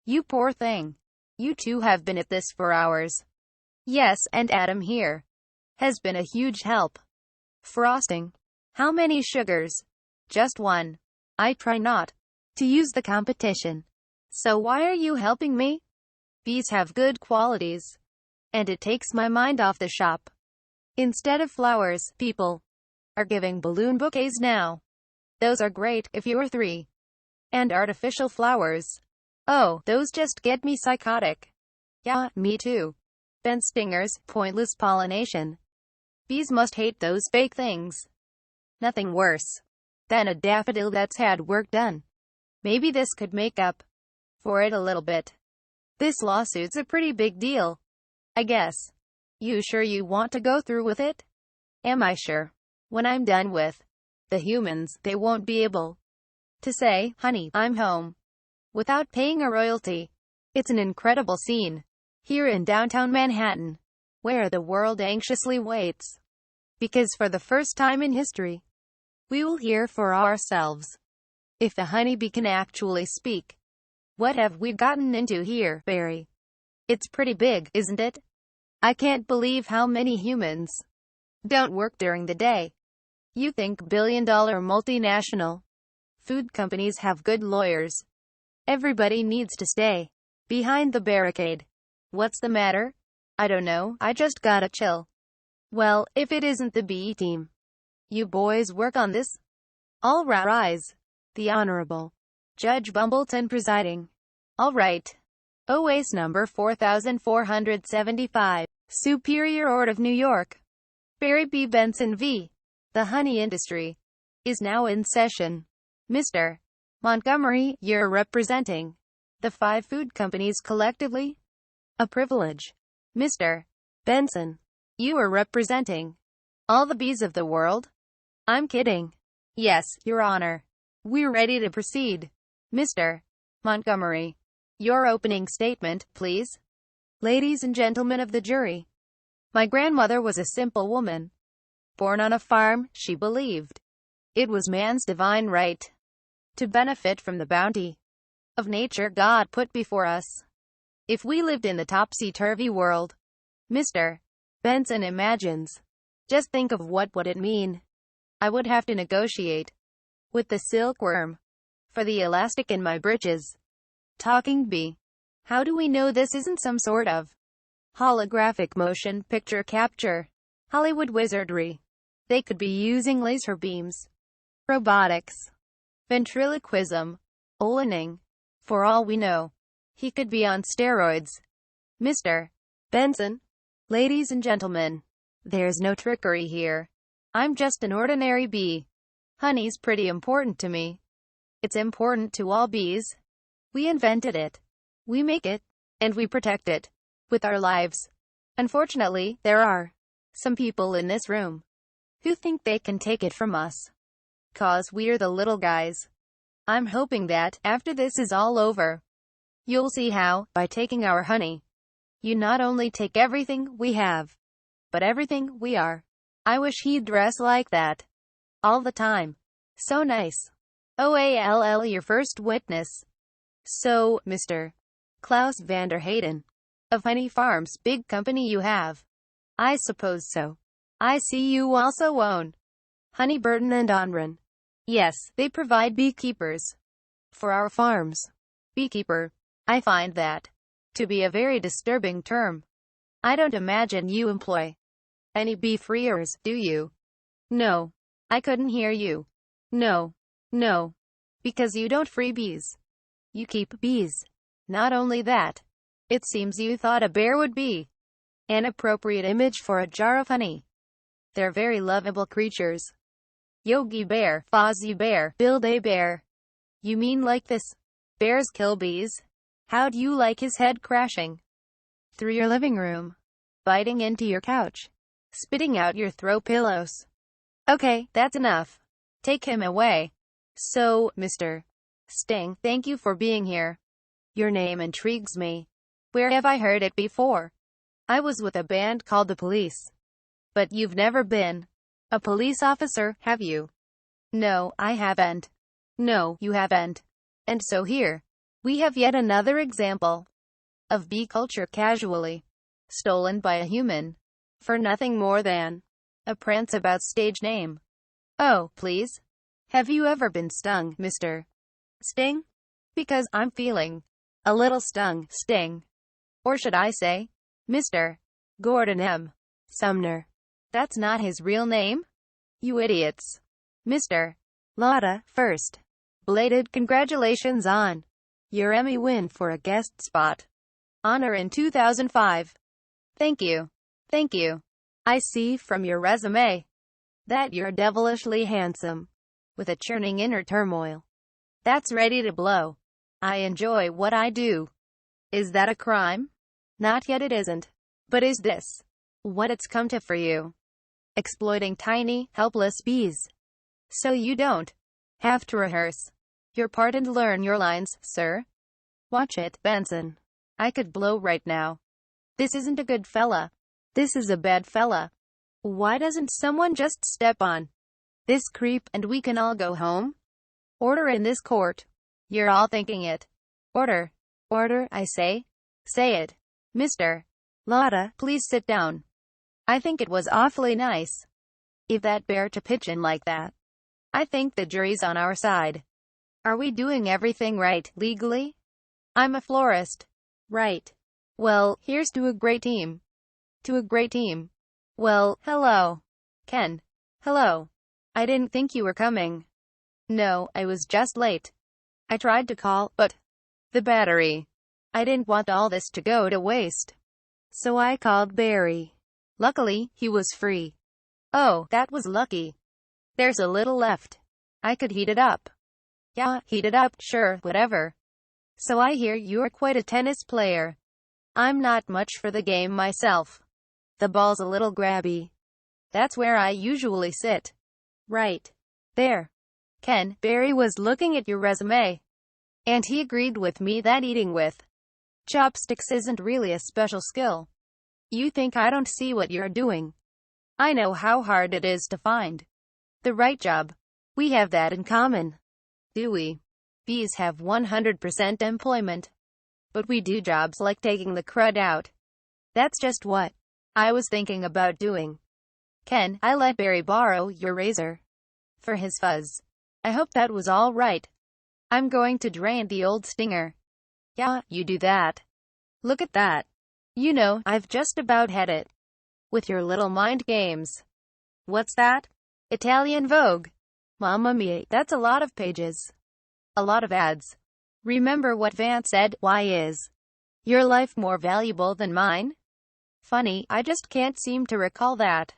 You poor thing. You two have been at this for hours. Yes, and Adam here has been a huge help. Frosting. How many sugars? Just 1. I try not to use the competition. So why are you helping me? Bees have good qualities. And it takes my mind off the shop. Instead of flowers, people are giving balloon bouquets now. Those are great, if you're 3. And artificial flowers. Oh, those just get me psychotic. Yeah, me too. Bent stingers, pointless pollination. Bees must hate those fake things. Nothing worse than a daffodil that's had work done. Maybe this could make up for it a little bit. This lawsuit's a pretty big deal, I guess. You sure you want to go through with it? Am I sure? When I'm done with The humans, they won't be able to say, "Honey, I'm home," without paying a royalty. It's an incredible scene here in downtown Manhattan, where the world anxiously waits. Because for the first time in history, we will hear for ourselves. If the honeybee can actually speak. What have we gotten into here, Barry? It's pretty big, isn't it? I can't believe how many humans don't work during the day. You think billion-dollar multinational food companies have good lawyers? Everybody needs to stay behind the barricade. What's the matter? I don't know, I just gotta chill. Well, if it isn't the BE team. You boys work on this? All rise. The Honorable Judge Bumbleton presiding. All right. OAS number 4475. Superior Court of New York. Barry B. Benson v. The honey industry is now in session. Mr. Montgomery, you're representing the 5 food companies collectively? A privilege. Mr. Benson, you are representing all the bees of the world? I'm kidding. Yes, Your Honor. We're ready to proceed. Mr. Montgomery, your opening statement, please. Ladies and gentlemen of the jury, my grandmother was a simple woman. Born on a farm, she believed it was man's divine right to benefit from the bounty of nature God put before us. If we lived in the topsy-turvy world, Mr. Benson imagines, just think of what would it mean. I would have to negotiate with the silkworm for the elastic in my breeches. Talking bee. How do we know this isn't some sort of holographic motion picture capture? Hollywood wizardry. They could be using laser beams, robotics, ventriloquism, oleaning. For all we know, he could be on steroids. Mr. Benson. Ladies and gentlemen, there's no trickery here. I'm just an ordinary bee. Honey's pretty important to me. It's important to all bees. We invented it. We make it. And we protect it with our lives. Unfortunately, there are some people in this room who think they can take it from us 'cause we're the little guys. I'm hoping that, after this is all over, you'll see how, by taking our honey, you not only take everything we have, but everything we are. I wish he'd dress like that all the time. So nice. OALL, your first witness. So, Mr. Klaus Vander Hayden, of Honey Farms, big company you have. I suppose so. I see you also own Honey Burton and Onran. Yes, they provide beekeepers for our farms. Beekeeper. I find that to be a very disturbing term. I don't imagine you employ any bee freers, do you? No. I couldn't hear you. No. No. Because you don't free bees. You keep bees. Not only that, it seems you thought a bear would be an appropriate image for a jar of honey. They're very lovable creatures. Yogi Bear, Fozzie Bear, Build-A Bear. You mean like this? Bears kill bees? How'd you like his head crashing through your living room, biting into your couch, spitting out your throw pillows? Okay, that's enough. Take him away. So, Mr. Sting, thank you for being here. Your name intrigues me. Where have I heard it before? I was with a band called the Police. But you've never been a police officer, have you? No, I haven't. No, you haven't. And so here we have yet another example of bee culture casually stolen by a human for nothing more than a prance about stage name. Oh, please. Have you ever been stung, Mr. Sting? Because I'm feeling a little stung, Sting. Or should I say, Mr. Gordon M. Sumner. That's not his real name? You idiots. Mr. Lotta, first. Belated congratulations on your Emmy win for a guest spot. Honor in 2005. Thank you. Thank you. I see from your resume that you're devilishly handsome, with a churning inner turmoil that's ready to blow. I enjoy what I do. Is that a crime? Not yet, it isn't. But is this what it's come to for you? Exploiting tiny, helpless bees. So you don't have to rehearse your part and learn your lines, sir. Watch it, Benson. I could blow right now. This isn't a good fella. This is a bad fella. Why doesn't someone just step on this creep and we can all go home? Order in this court. You're all thinking it. Order. Order, I say. Say it. Mr. Lotta, please sit down. I think it was awfully nice of that bear to pitch in like that. I think the jury's on our side. Are we doing everything right, legally? I'm a florist. Right. Well, here's to a great team. To a great team. Well, hello. Ken. Hello. I didn't think you were coming. No, I was just late. I tried to call, but the battery. I didn't want all this to go to waste. So I called Barry. Luckily, he was free. Oh, that was lucky. There's a little left. I could heat it up. Yeah, heat it up, sure, whatever. So I hear you're quite a tennis player. I'm not much for the game myself. The ball's a little grabby. That's where I usually sit. Right. There. Ken, Barry was looking at your resume. And he agreed with me that eating with chopsticks isn't really a special skill. You think I don't see what you're doing? I know how hard it is to find the right job. We have that in common. Do we? Bees have 100% employment. But we do jobs like taking the crud out. That's just what I was thinking about doing. Ken, I let Barry borrow your razor for his fuzz. I hope that was all right. I'm going to drain the old stinger. Yeah, you do that. Look at that. You know, I've just about had it with your little mind games. What's that? Italian Vogue. Mamma mia, that's a lot of pages. A lot of ads. Remember what Vance said, why is your life more valuable than mine? Funny, I just can't seem to recall that.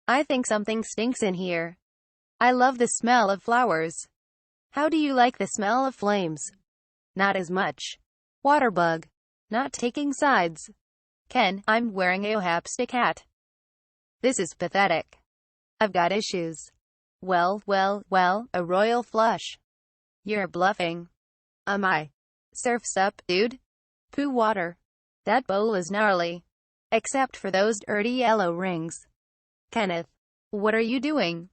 I think something stinks in here. I love the smell of flowers. How do you like the smell of flames? Not as much. Waterbug. Not taking sides. Ken, I'm wearing a hapstick hat. This is pathetic. I've got issues. Well, a royal flush. You're bluffing. Am I? Surf's up, dude. Poo water. That bowl is gnarly. Except for those dirty yellow rings. Kenneth. What are you doing?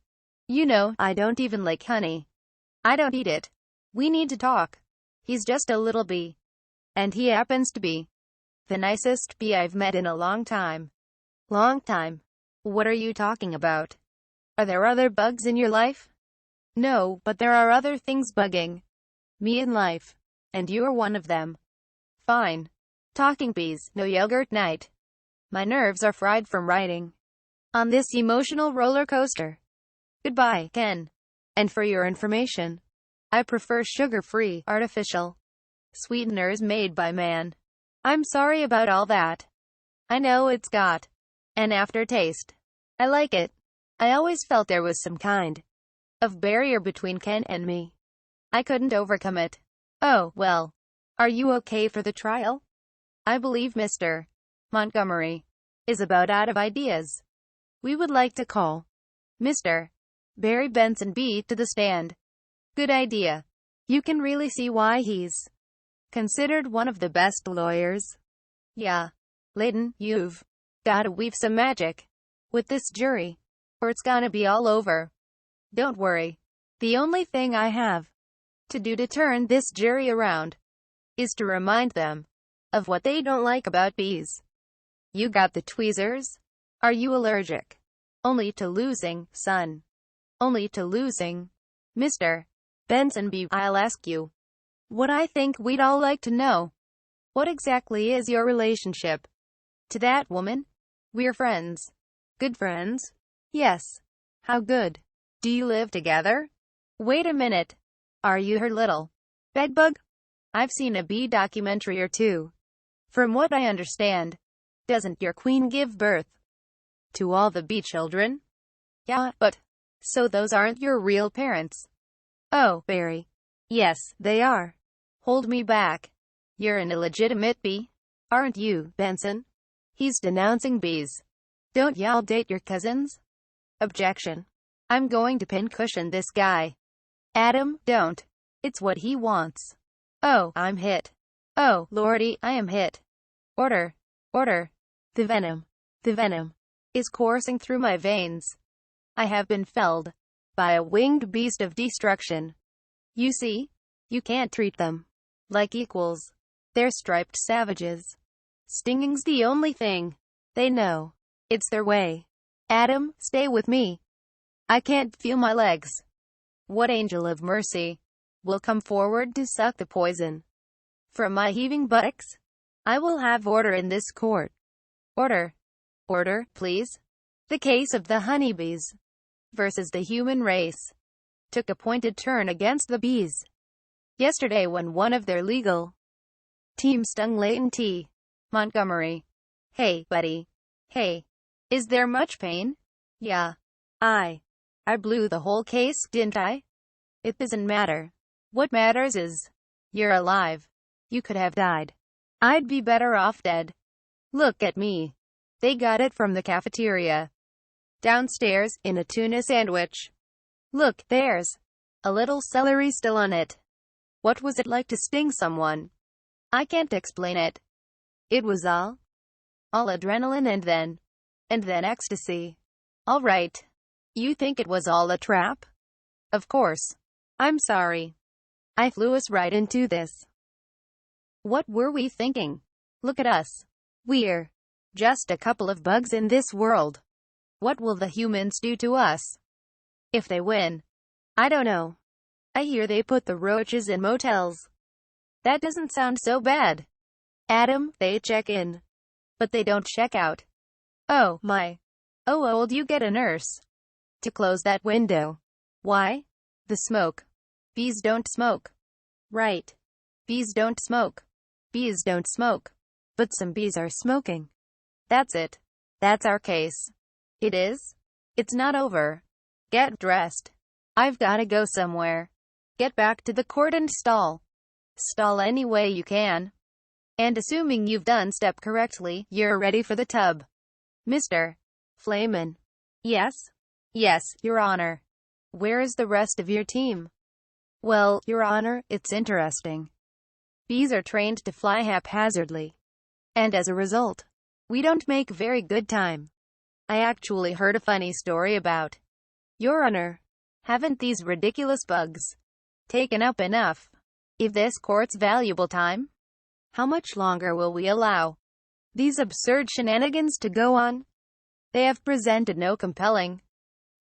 You know, I don't even like honey. I don't eat it. We need to talk. He's just a little bee. And he happens to be the nicest bee I've met in a long time. Long time? What are you talking about? Are there other bugs in your life? No, but there are other things bugging me in life. And you're one of them. Fine. Talking bees, no yogurt night. My nerves are fried from riding on this emotional roller coaster. Goodbye, Ken. And for your information, I prefer sugar-free, artificial sweeteners made by man. I'm sorry about all that. I know it's got an aftertaste. I like it. I always felt there was some kind of barrier between Ken and me. I couldn't overcome it. Oh, well. Are you okay for the trial? I believe Mr. Montgomery is about out of ideas. We would like to call Mr. Barry Benson B to the stand. Good idea. You can really see why he's considered one of the best lawyers. Yeah. Layden, you've gotta weave some magic with this jury, or it's gonna be all over. Don't worry. The only thing I have to do to turn this jury around is to remind them of what they don't like about bees. You got the tweezers? Are you allergic? Only to losing, son. Only to losing. Mr. Benson B. I'll ask you what I think we'd all like to know. What exactly is your relationship to that woman? We're friends. Good friends? Yes. How good? Do you live together? Wait a minute. Are you her little bedbug? I've seen a bee documentary or two. From what I understand, doesn't your queen give birth to all the bee children? Yeah, but so those aren't your real parents. Oh, Barry. Yes, they are. Hold me back. You're an illegitimate bee, aren't you, Benson? He's denouncing bees. Don't y'all date your cousins? Objection. I'm going to pincushion this guy. Adam, don't. It's what he wants. Oh, I'm hit. Oh, lordy, I am hit. Order. Order. The venom. The venom is coursing through my veins. I have been felled by a winged beast of destruction. You see? You can't treat them like equals. They're striped savages. Stinging's the only thing they know. It's their way. Adam, stay with me. I can't feel my legs. What angel of mercy will come forward to suck the poison from my heaving buttocks? I will have order in this court. Order. Order, please. The case of the honeybees versus the human race took a pointed turn against the bees yesterday when one of their legal team stung Leighton T. Montgomery. Hey, buddy. Hey. Is there much pain? Yeah. I blew the whole case, didn't I? It doesn't matter. What matters is you're alive. You could have died. I'd be better off dead. Look at me. They got it from the cafeteria downstairs, in a tuna sandwich. Look, there's a little celery still on it. What was it like to sting someone? I can't explain it. It was all adrenaline and then ecstasy. All right. You think it was all a trap? Of course. I'm sorry. I flew us right into this. What were we thinking? Look at us. We're just a couple of bugs in this world. What will the humans do to us if they win? I don't know. I hear they put the roaches in motels. That doesn't sound so bad. Adam, they check in, but they don't check out. Oh, my. Oh, old, you get a nurse to close that window. Why? The smoke. Bees don't smoke. Right. Bees don't smoke. Bees don't smoke. But some bees are smoking. That's it. That's our case. It is? It's not over. Get dressed. I've gotta go somewhere. Get back to the court and stall. Stall any way you can. And assuming you've done step correctly, you're ready for the tub. Mr. Flamin. Yes? Yes, Your Honor. Where is the rest of your team? Well, Your Honor, it's interesting. Bees are trained to fly haphazardly. And as a result, we don't make very good time. I actually heard a funny story about Your Honor. Haven't these ridiculous bugs taken up enough of this court's valuable time? How much longer will we allow these absurd shenanigans to go on? They have presented no compelling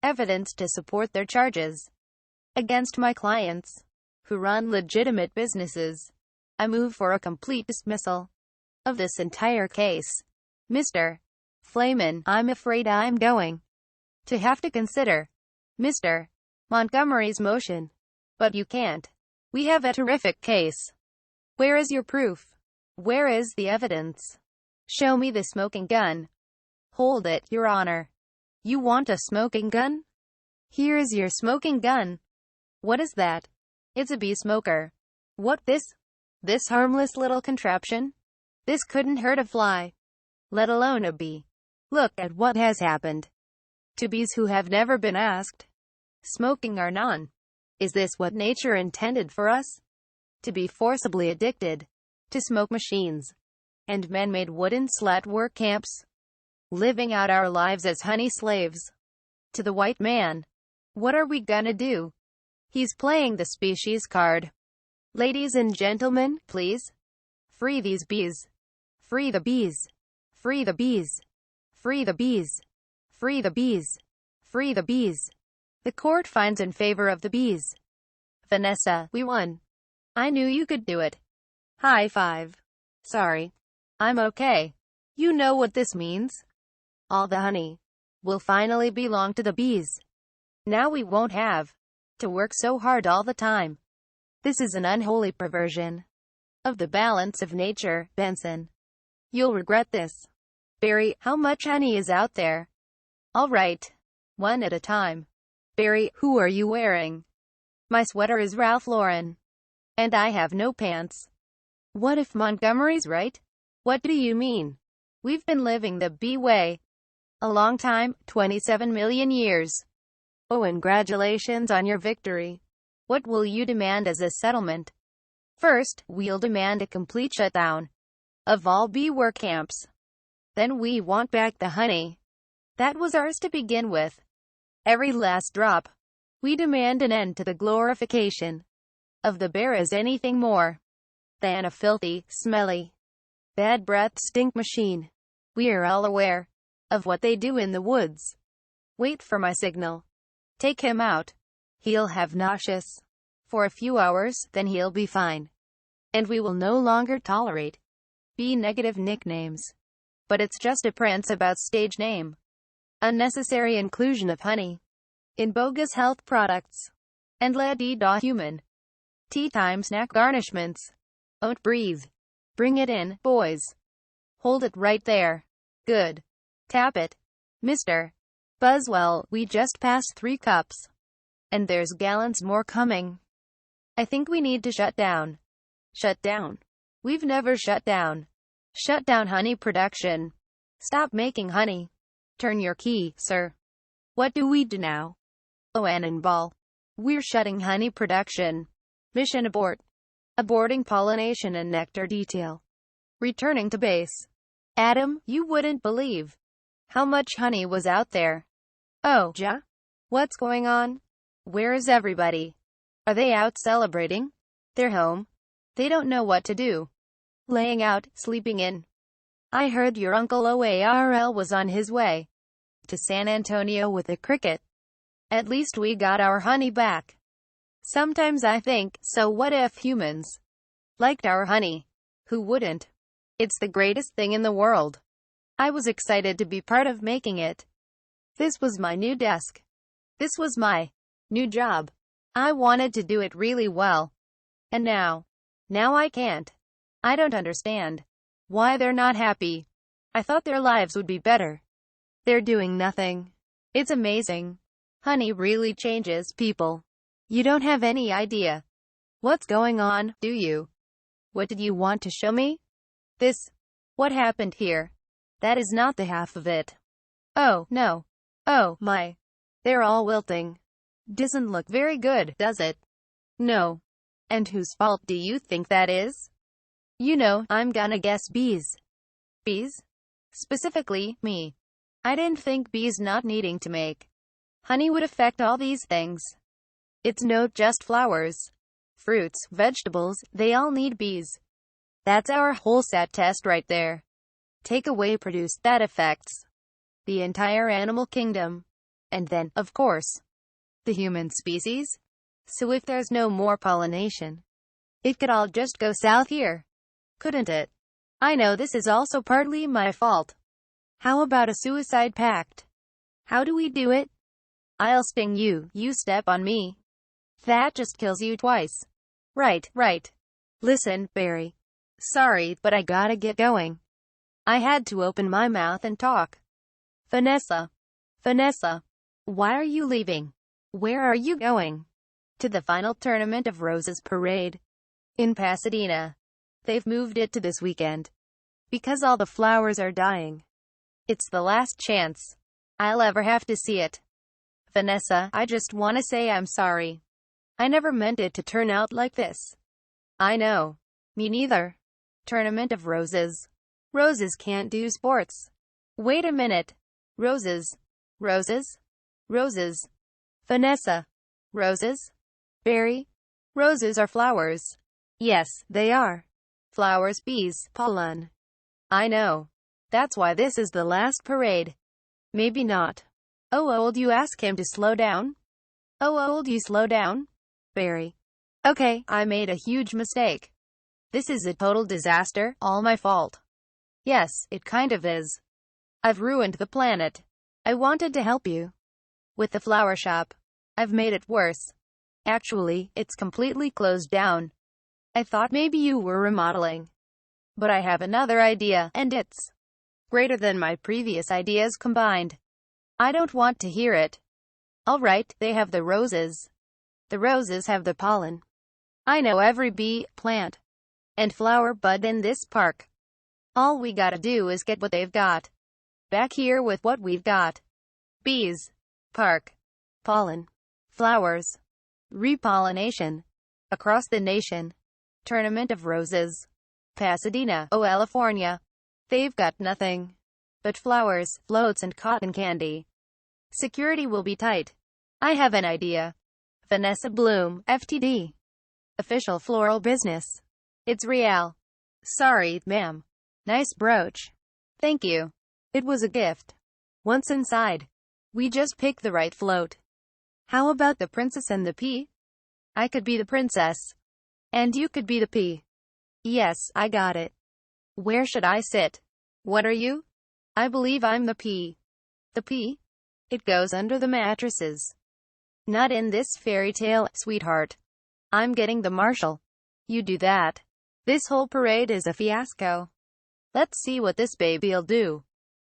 evidence to support their charges against my clients, who run legitimate businesses. I move for a complete dismissal of this entire case. Mr. Flamin, I'm afraid I'm going to have to consider Mr. Montgomery's motion. But you can't. We have a terrific case. Where is your proof? Where is the evidence? Show me the smoking gun. Hold it, Your Honor. You want a smoking gun? Here is your smoking gun. What is that? It's a bee smoker. What, this harmless little contraption? This couldn't hurt a fly, let alone a bee. Look at what has happened to bees who have never been asked, smoking or none. Is this what nature intended for us? To be forcibly addicted to smoke machines and man-made wooden slat work camps, living out our lives as honey slaves to the white man. What are we gonna do? He's playing the species card. Ladies and gentlemen, please, free these bees. Free the bees. Free the bees. Free the bees. Free the bees. Free the bees. The court finds in favor of the bees. Vanessa, we won. I knew you could do it. High five. Sorry. I'm okay. You know what this means? All the honey will finally belong to the bees. Now we won't have to work so hard all the time. This is an unholy perversion of the balance of nature, Benson. You'll regret this. Barry, how much honey is out there? All right. One at a time. Barry, who are you wearing? My sweater is Ralph Lauren. And I have no pants. What if Montgomery's right? What do you mean? We've been living the bee way a long time, 27 million years. Oh, congratulations on your victory. What will you demand as a settlement? First, we'll demand a complete shutdown of all bee work camps. Then we want back the honey that was ours to begin with. Every last drop. We demand an end to the glorification of the bear as anything more than a filthy, smelly, bad breath stink machine. We are all aware of what they do in the woods. Wait for my signal. Take him out. He'll have nauseous for a few hours, then he'll be fine. And we will no longer tolerate B-negative nicknames. But it's just a prance about stage name. Unnecessary inclusion of honey in bogus health products. And human tea time snack garnishments. Don't breathe. Bring it in, boys. Hold it right there. Good. Tap it. Mr. Buzzwell, we just passed 3 cups. And there's gallons more coming. I think we need to shut down. Shut down. We've never shut down. Shut down honey production. Stop making honey. Turn your key, sir. What do we do now? Oh, Annenball. We're shutting honey production. Mission abort. Aborting pollination and nectar detail. Returning to base. Adam, you wouldn't believe how much honey was out there. Oh, ja? What's going on? Where is everybody? Are they out celebrating? They're home. They don't know what to do. Laying out, sleeping in. I heard your Uncle OARL was on his way to San Antonio with a cricket. At least we got our honey back. Sometimes I think, so what if humans liked our honey? Who wouldn't? It's the greatest thing in the world. I was excited to be part of making it. This was my new desk. This was my new job. I wanted to do it really well. And now I can't. I don't understand why they're not happy. I thought their lives would be better. They're doing nothing. It's amazing. Honey really changes people. You don't have any idea what's going on, do you? What did you want to show me? This. What happened here? That is not the half of it. Oh, no. Oh, my. They're all wilting. Doesn't look very good, does it? No. And whose fault do you think that is? You know, I'm gonna guess bees. Bees? Specifically, me. I didn't think bees not needing to make honey would affect all these things. It's not just flowers. Fruits, vegetables, they all need bees. That's our whole set test right there. Take away produce that affects the entire animal kingdom. And then, of course, the human species. So if there's no more pollination, it could all just go south here, couldn't it? I know this is also partly my fault. How about a suicide pact? How do we do it? I'll sting you, you step on me. That just kills you twice. Right. Listen, Barry. Sorry, but I gotta get going. I had to open my mouth and talk. Vanessa, why are you leaving? Where are you going? To the final tournament of Roses parade in Pasadena. They've moved it to this weekend because all the flowers are dying. It's the last chance I'll ever have to see it. Vanessa, I just want to say I'm sorry. I never meant it to turn out like this. I know. Me neither. Tournament of Roses. Roses can't do sports. Wait a minute. Roses. Vanessa. Roses? Barry? Roses are flowers. Yes, they are. Flowers, bees, pollen. I know. That's why this is the last parade. Maybe not. Oh, old you ask him to slow down? Oh, old you slow down? Barry. Okay, I made a huge mistake. This is a total disaster, all my fault. Yes, it kind of is. I've ruined the planet. I wanted to help you with the flower shop. I've made it worse. Actually, it's completely closed down. I thought maybe you were remodeling. But I have another idea, and it's greater than my previous ideas combined. I don't want to hear it. All right, they have the roses. The roses have the pollen. I know every bee, plant, and flower bud in this park. All we gotta do is get what they've got back here with what we've got. Bees. Park. pollen, flowers, repollination, across the nation, tournament of roses, Pasadena, California. They've got nothing but flowers, floats and cotton candy. Security will be tight. I have an idea. Vanessa Bloom, FTD. Official floral business. It's real. Sorry, ma'am. Nice brooch. Thank you. It was a gift. Once inside, we just picked the right float. How about the princess and the pea? I could be the princess. And you could be the pea. Yes, I got it. Where should I sit? What are you? I believe I'm the pea. The pea? It goes under the mattresses. Not in this fairy tale, sweetheart. I'm getting the marshal. You do that. This whole parade is a fiasco. Let's see what this baby'll do.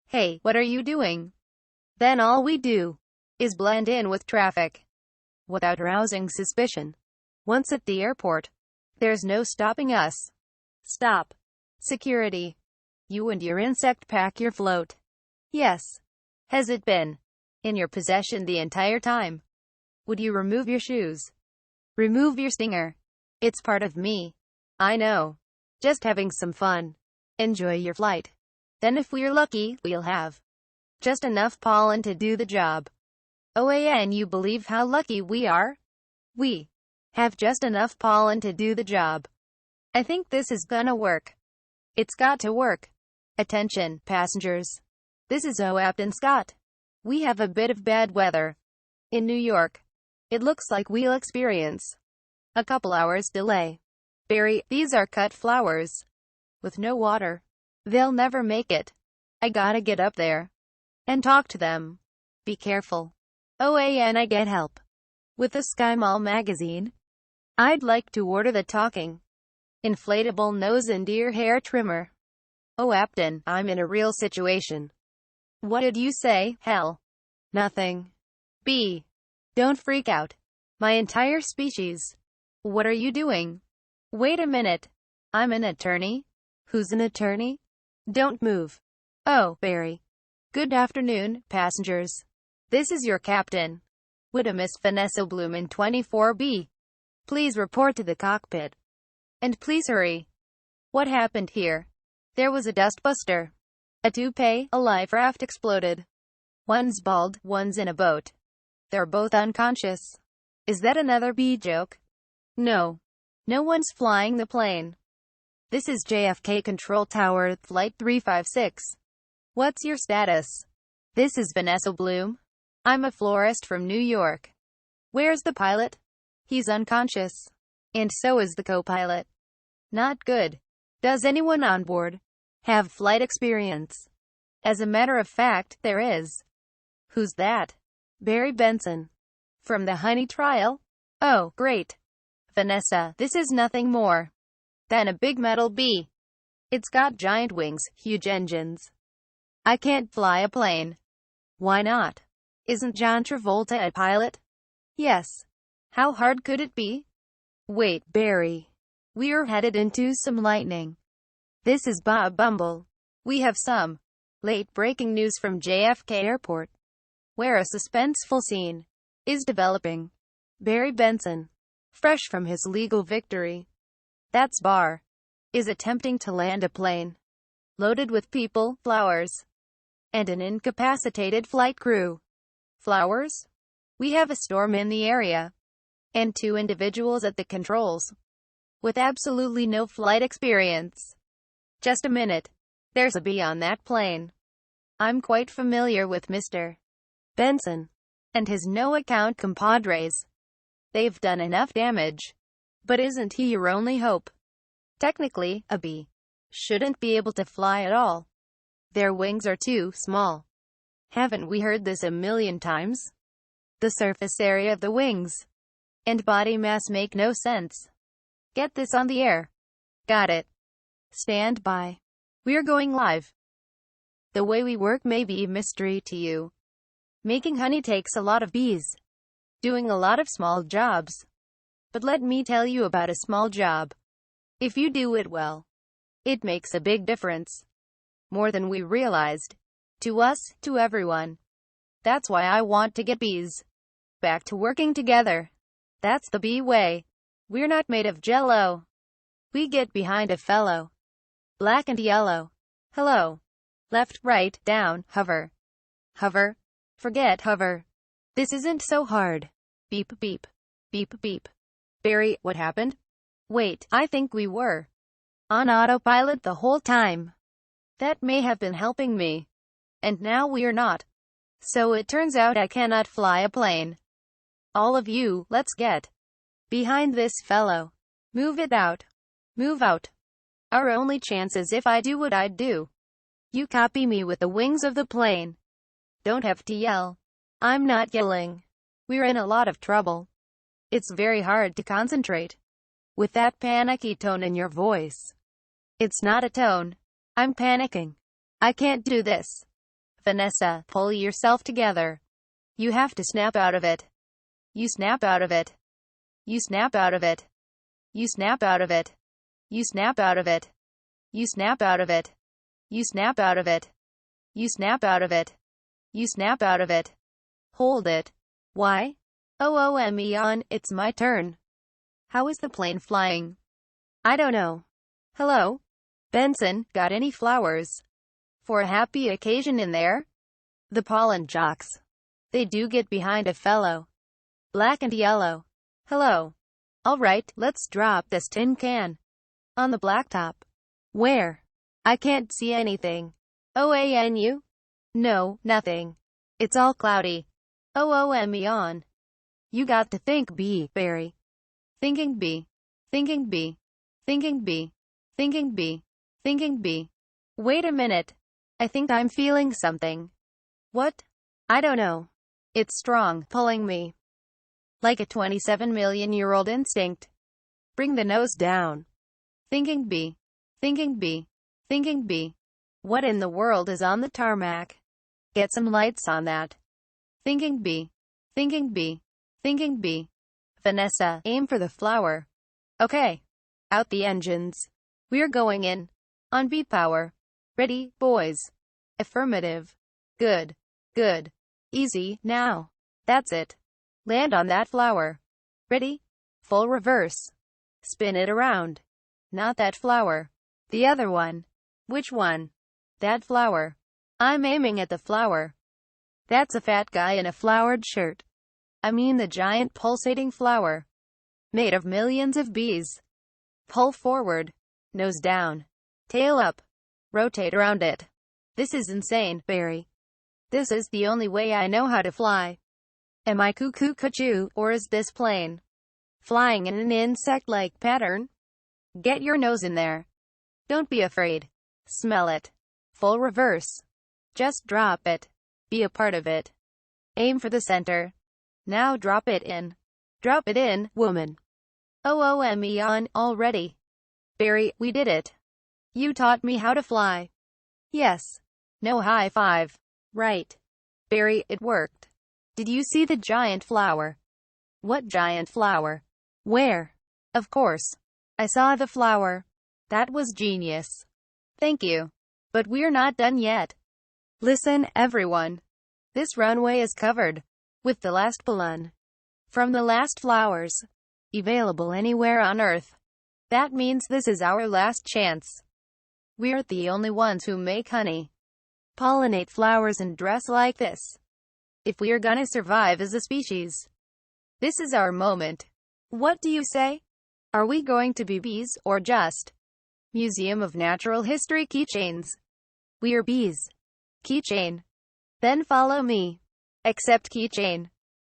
Hey, what are you doing? Then all we do is blend in with traffic without arousing suspicion. Once at the airport, there's no stopping us. Stop. Security. You and your insect pack your float. Yes. Has it been in your possession the entire time? Would you remove your shoes? Remove your stinger. It's part of me. I know. Just having some fun. Enjoy your flight. Then if we're lucky, we'll have just enough pollen to do the job. Oh, and you believe how lucky we are? We have just enough pollen to do the job. I think this is gonna work. It's got to work. Attention, passengers. This is Captain Scott. We have a bit of bad weather in New York. It looks like we'll experience a couple hours delay. Barry, these are cut flowers with no water. They'll never make it. I gotta get up there and talk to them. Be careful. Oh, and I get help with the Sky Mall magazine. I'd like to order the talking inflatable nose and ear hair trimmer. Oh, Captain, I'm in a real situation. What did you say? Hell. Nothing. B. Don't freak out. My entire species. What are you doing? Wait a minute. I'm an attorney. Who's an attorney? Don't move. Oh, Barry. Good afternoon, passengers. This is your captain. Would a Miss Vanessa Bloom in 24B please report to the cockpit? And please hurry. What happened here? There was a dustbuster. A toupee, a life raft exploded. One's bald, one's in a boat. They're both unconscious. Is that another bee joke? No. No one's flying the plane. This is JFK Control Tower, Flight 356. What's your status? This is Vanessa Bloom. I'm a florist from New York. Where's the pilot? He's unconscious. And so is the co-pilot. Not good. Does anyone on board have flight experience? As a matter of fact, there is. Who's that? Barry Benson. From the Honey Trial? Oh, great. Vanessa, this is nothing more than a big metal bee. It's got giant wings, huge engines. I can't fly a plane. Why not? Isn't John Travolta a pilot? Yes. How hard could it be? Wait, Barry. We're headed into some lightning. This is Bob Bumble. We have some late breaking news from JFK Airport, where a suspenseful scene is developing. Barry Benson, fresh from his legal victory, that's Bar, is attempting to land a plane loaded with people, flowers, and an incapacitated flight crew. Flowers? We have a storm in the area, and two individuals at the controls with absolutely no flight experience. Just a minute. There's a bee on that plane. I'm quite familiar with Mr. Benson and his no-account compadres. They've done enough damage. But isn't he your only hope? Technically, a bee shouldn't be able to fly at all. Their wings are too small. Haven't we heard this a million times? The surface area of the wings and body mass make no sense. Get this on the air. Got it. Stand by. We're going live. The way we work may be a mystery to you. Making honey takes a lot of bees, doing a lot of small jobs. But let me tell you about a small job. If you do it well, it makes a big difference. More than we realized. To us, to everyone. That's why I want to get bees. back to working together. That's the bee way. We're not made of jello. We get behind a fellow. Black and yellow. Hello. Left, right, down, hover. Hover. Forget hover. This isn't so hard. Beep, beep. Beep, beep. Barry, what happened? Wait, I think we were on autopilot the whole time. That may have been helping me. And now we're not. So it turns out I cannot fly a plane. All of you, let's get behind this fellow. Move it out. Move out. Our only chance is if I do what I'd do. You copy me with the wings of the plane. Don't have to yell. I'm not yelling. We're in a lot of trouble. It's very hard to concentrate with that panicky tone in your voice. It's not a tone. I'm panicking. I can't do this. Vanessa, pull yourself together. You have to snap out of it. You snap out of it. You snap out of it. You snap out of it. You snap out of it. You snap out of it. You snap out of it. You snap out of it. You snap out of it. Hold it. Why? On, it's my turn. How is the plane flying? I don't know. Hello? Benson, got any flowers for a happy occasion in there? The pollen jocks. They do get behind a fellow. Black and yellow. Hello. All right, let's drop this tin can on the blacktop. Where? I can't see anything. OANU? No, nothing. It's all cloudy. On. You got to think B, Barry. Thinking B. Thinking B. Thinking B. Thinking B. Thinking B. Wait a minute. I think I'm feeling something. What? I don't know. It's strong, pulling me. Like a 27-million-year-old instinct. Bring the nose down. Thinking B. Thinking B. Thinking B. What in the world is on the tarmac? Get some lights on that. Thinking B. Thinking B. Thinking B. Vanessa, aim for the flower. Okay. Out the engines. We're going in. On B power. Ready, boys? Affirmative. Good. Good. Easy, now. That's it. Land on that flower. Ready? Full reverse. Spin it around. Not that flower. The other one. Which one? That flower. I'm aiming at the flower. That's a fat guy in a flowered shirt. I mean the giant pulsating flower. Made of millions of bees. Pull forward. Nose down. Tail up. Rotate around it. This is insane, Barry. This is the only way I know how to fly. Am I cuckoo, or is this plane flying in an insect-like pattern? Get your nose in there. Don't be afraid. Smell it. Full reverse. Just drop it. Be a part of it. Aim for the center. Now drop it in. Drop it in, woman. On, already. Barry, we did it. You taught me how to fly. Yes. No high five. Right. Barry, it worked. Did you see the giant flower? What giant flower? Where? Of course. I saw the flower. That was genius. Thank you. But we're not done yet. Listen, everyone. This runway is covered with the last pollen from the last flowers available anywhere on Earth. That means this is our last chance. We're the only ones who make honey, pollinate flowers, and dress like this. If we are gonna survive as a species, this is our moment. What do you say? Are we going to be bees, or just Museum of Natural History keychains? We are bees. Keychain. Then follow me. Accept keychain.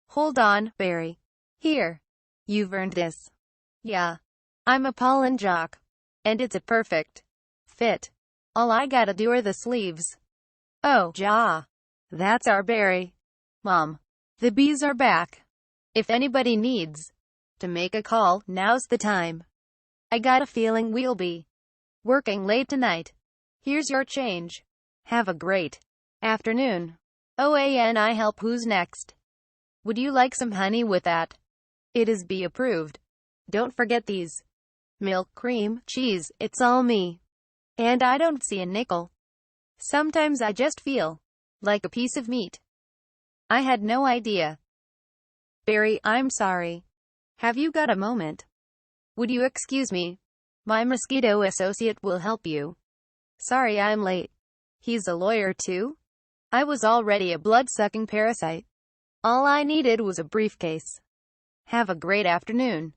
Hold on, Barry. Here. You've earned this. Yeah. I'm a pollen jock. And it's a perfect fit. All I gotta do are the sleeves. Oh, ja. That's our Barry. Mom. The bees are back. If anybody needs to make a call, now's the time. I got a feeling we'll be working late tonight. Here's your change. Have a great afternoon. I help. Who's next? Would you like some honey with that? It is bee approved. Don't forget these. Milk, cream, cheese, it's all me. And I don't see a nickel. Sometimes I just feel like a piece of meat. I had no idea Barry, I'm sorry. Have you got a moment? Would you excuse me? My mosquito associate will help you. Sorry I'm late. He's a lawyer too? I was already a blood-sucking parasite. All I needed was a briefcase. Have a great afternoon.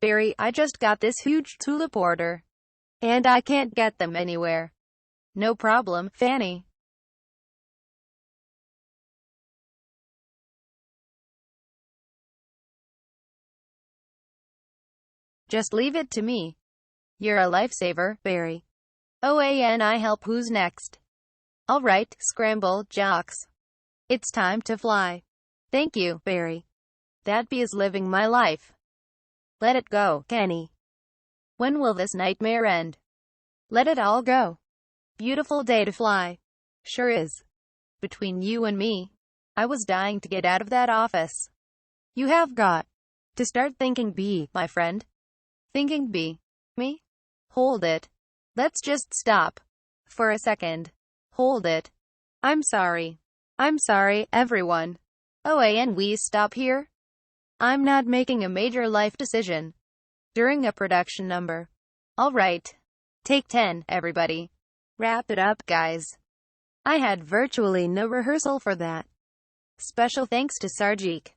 Barry, I just got this huge tulip order. And I can't get them anywhere. No problem, Fanny. Just leave it to me. You're a lifesaver, Barry. I help. Who's next? Alright, scramble, jocks. It's time to fly. Thank you, Barry. That bee is living my life. Let it go, Kenny. When will this nightmare end? Let it all go. Beautiful day to fly. Sure is. Between you and me, I was dying to get out of that office. You have got to start thinking bee, my friend. Thinking bee. Me? Hold it. Let's just stop. For a second. Hold it. I'm sorry. I'm sorry, everyone. And we stop here? I'm not making a major life decision during a production number. Alright. Take 10, everybody. Wrap it up, guys. I had virtually no rehearsal for that. Special thanks to Sarjeek.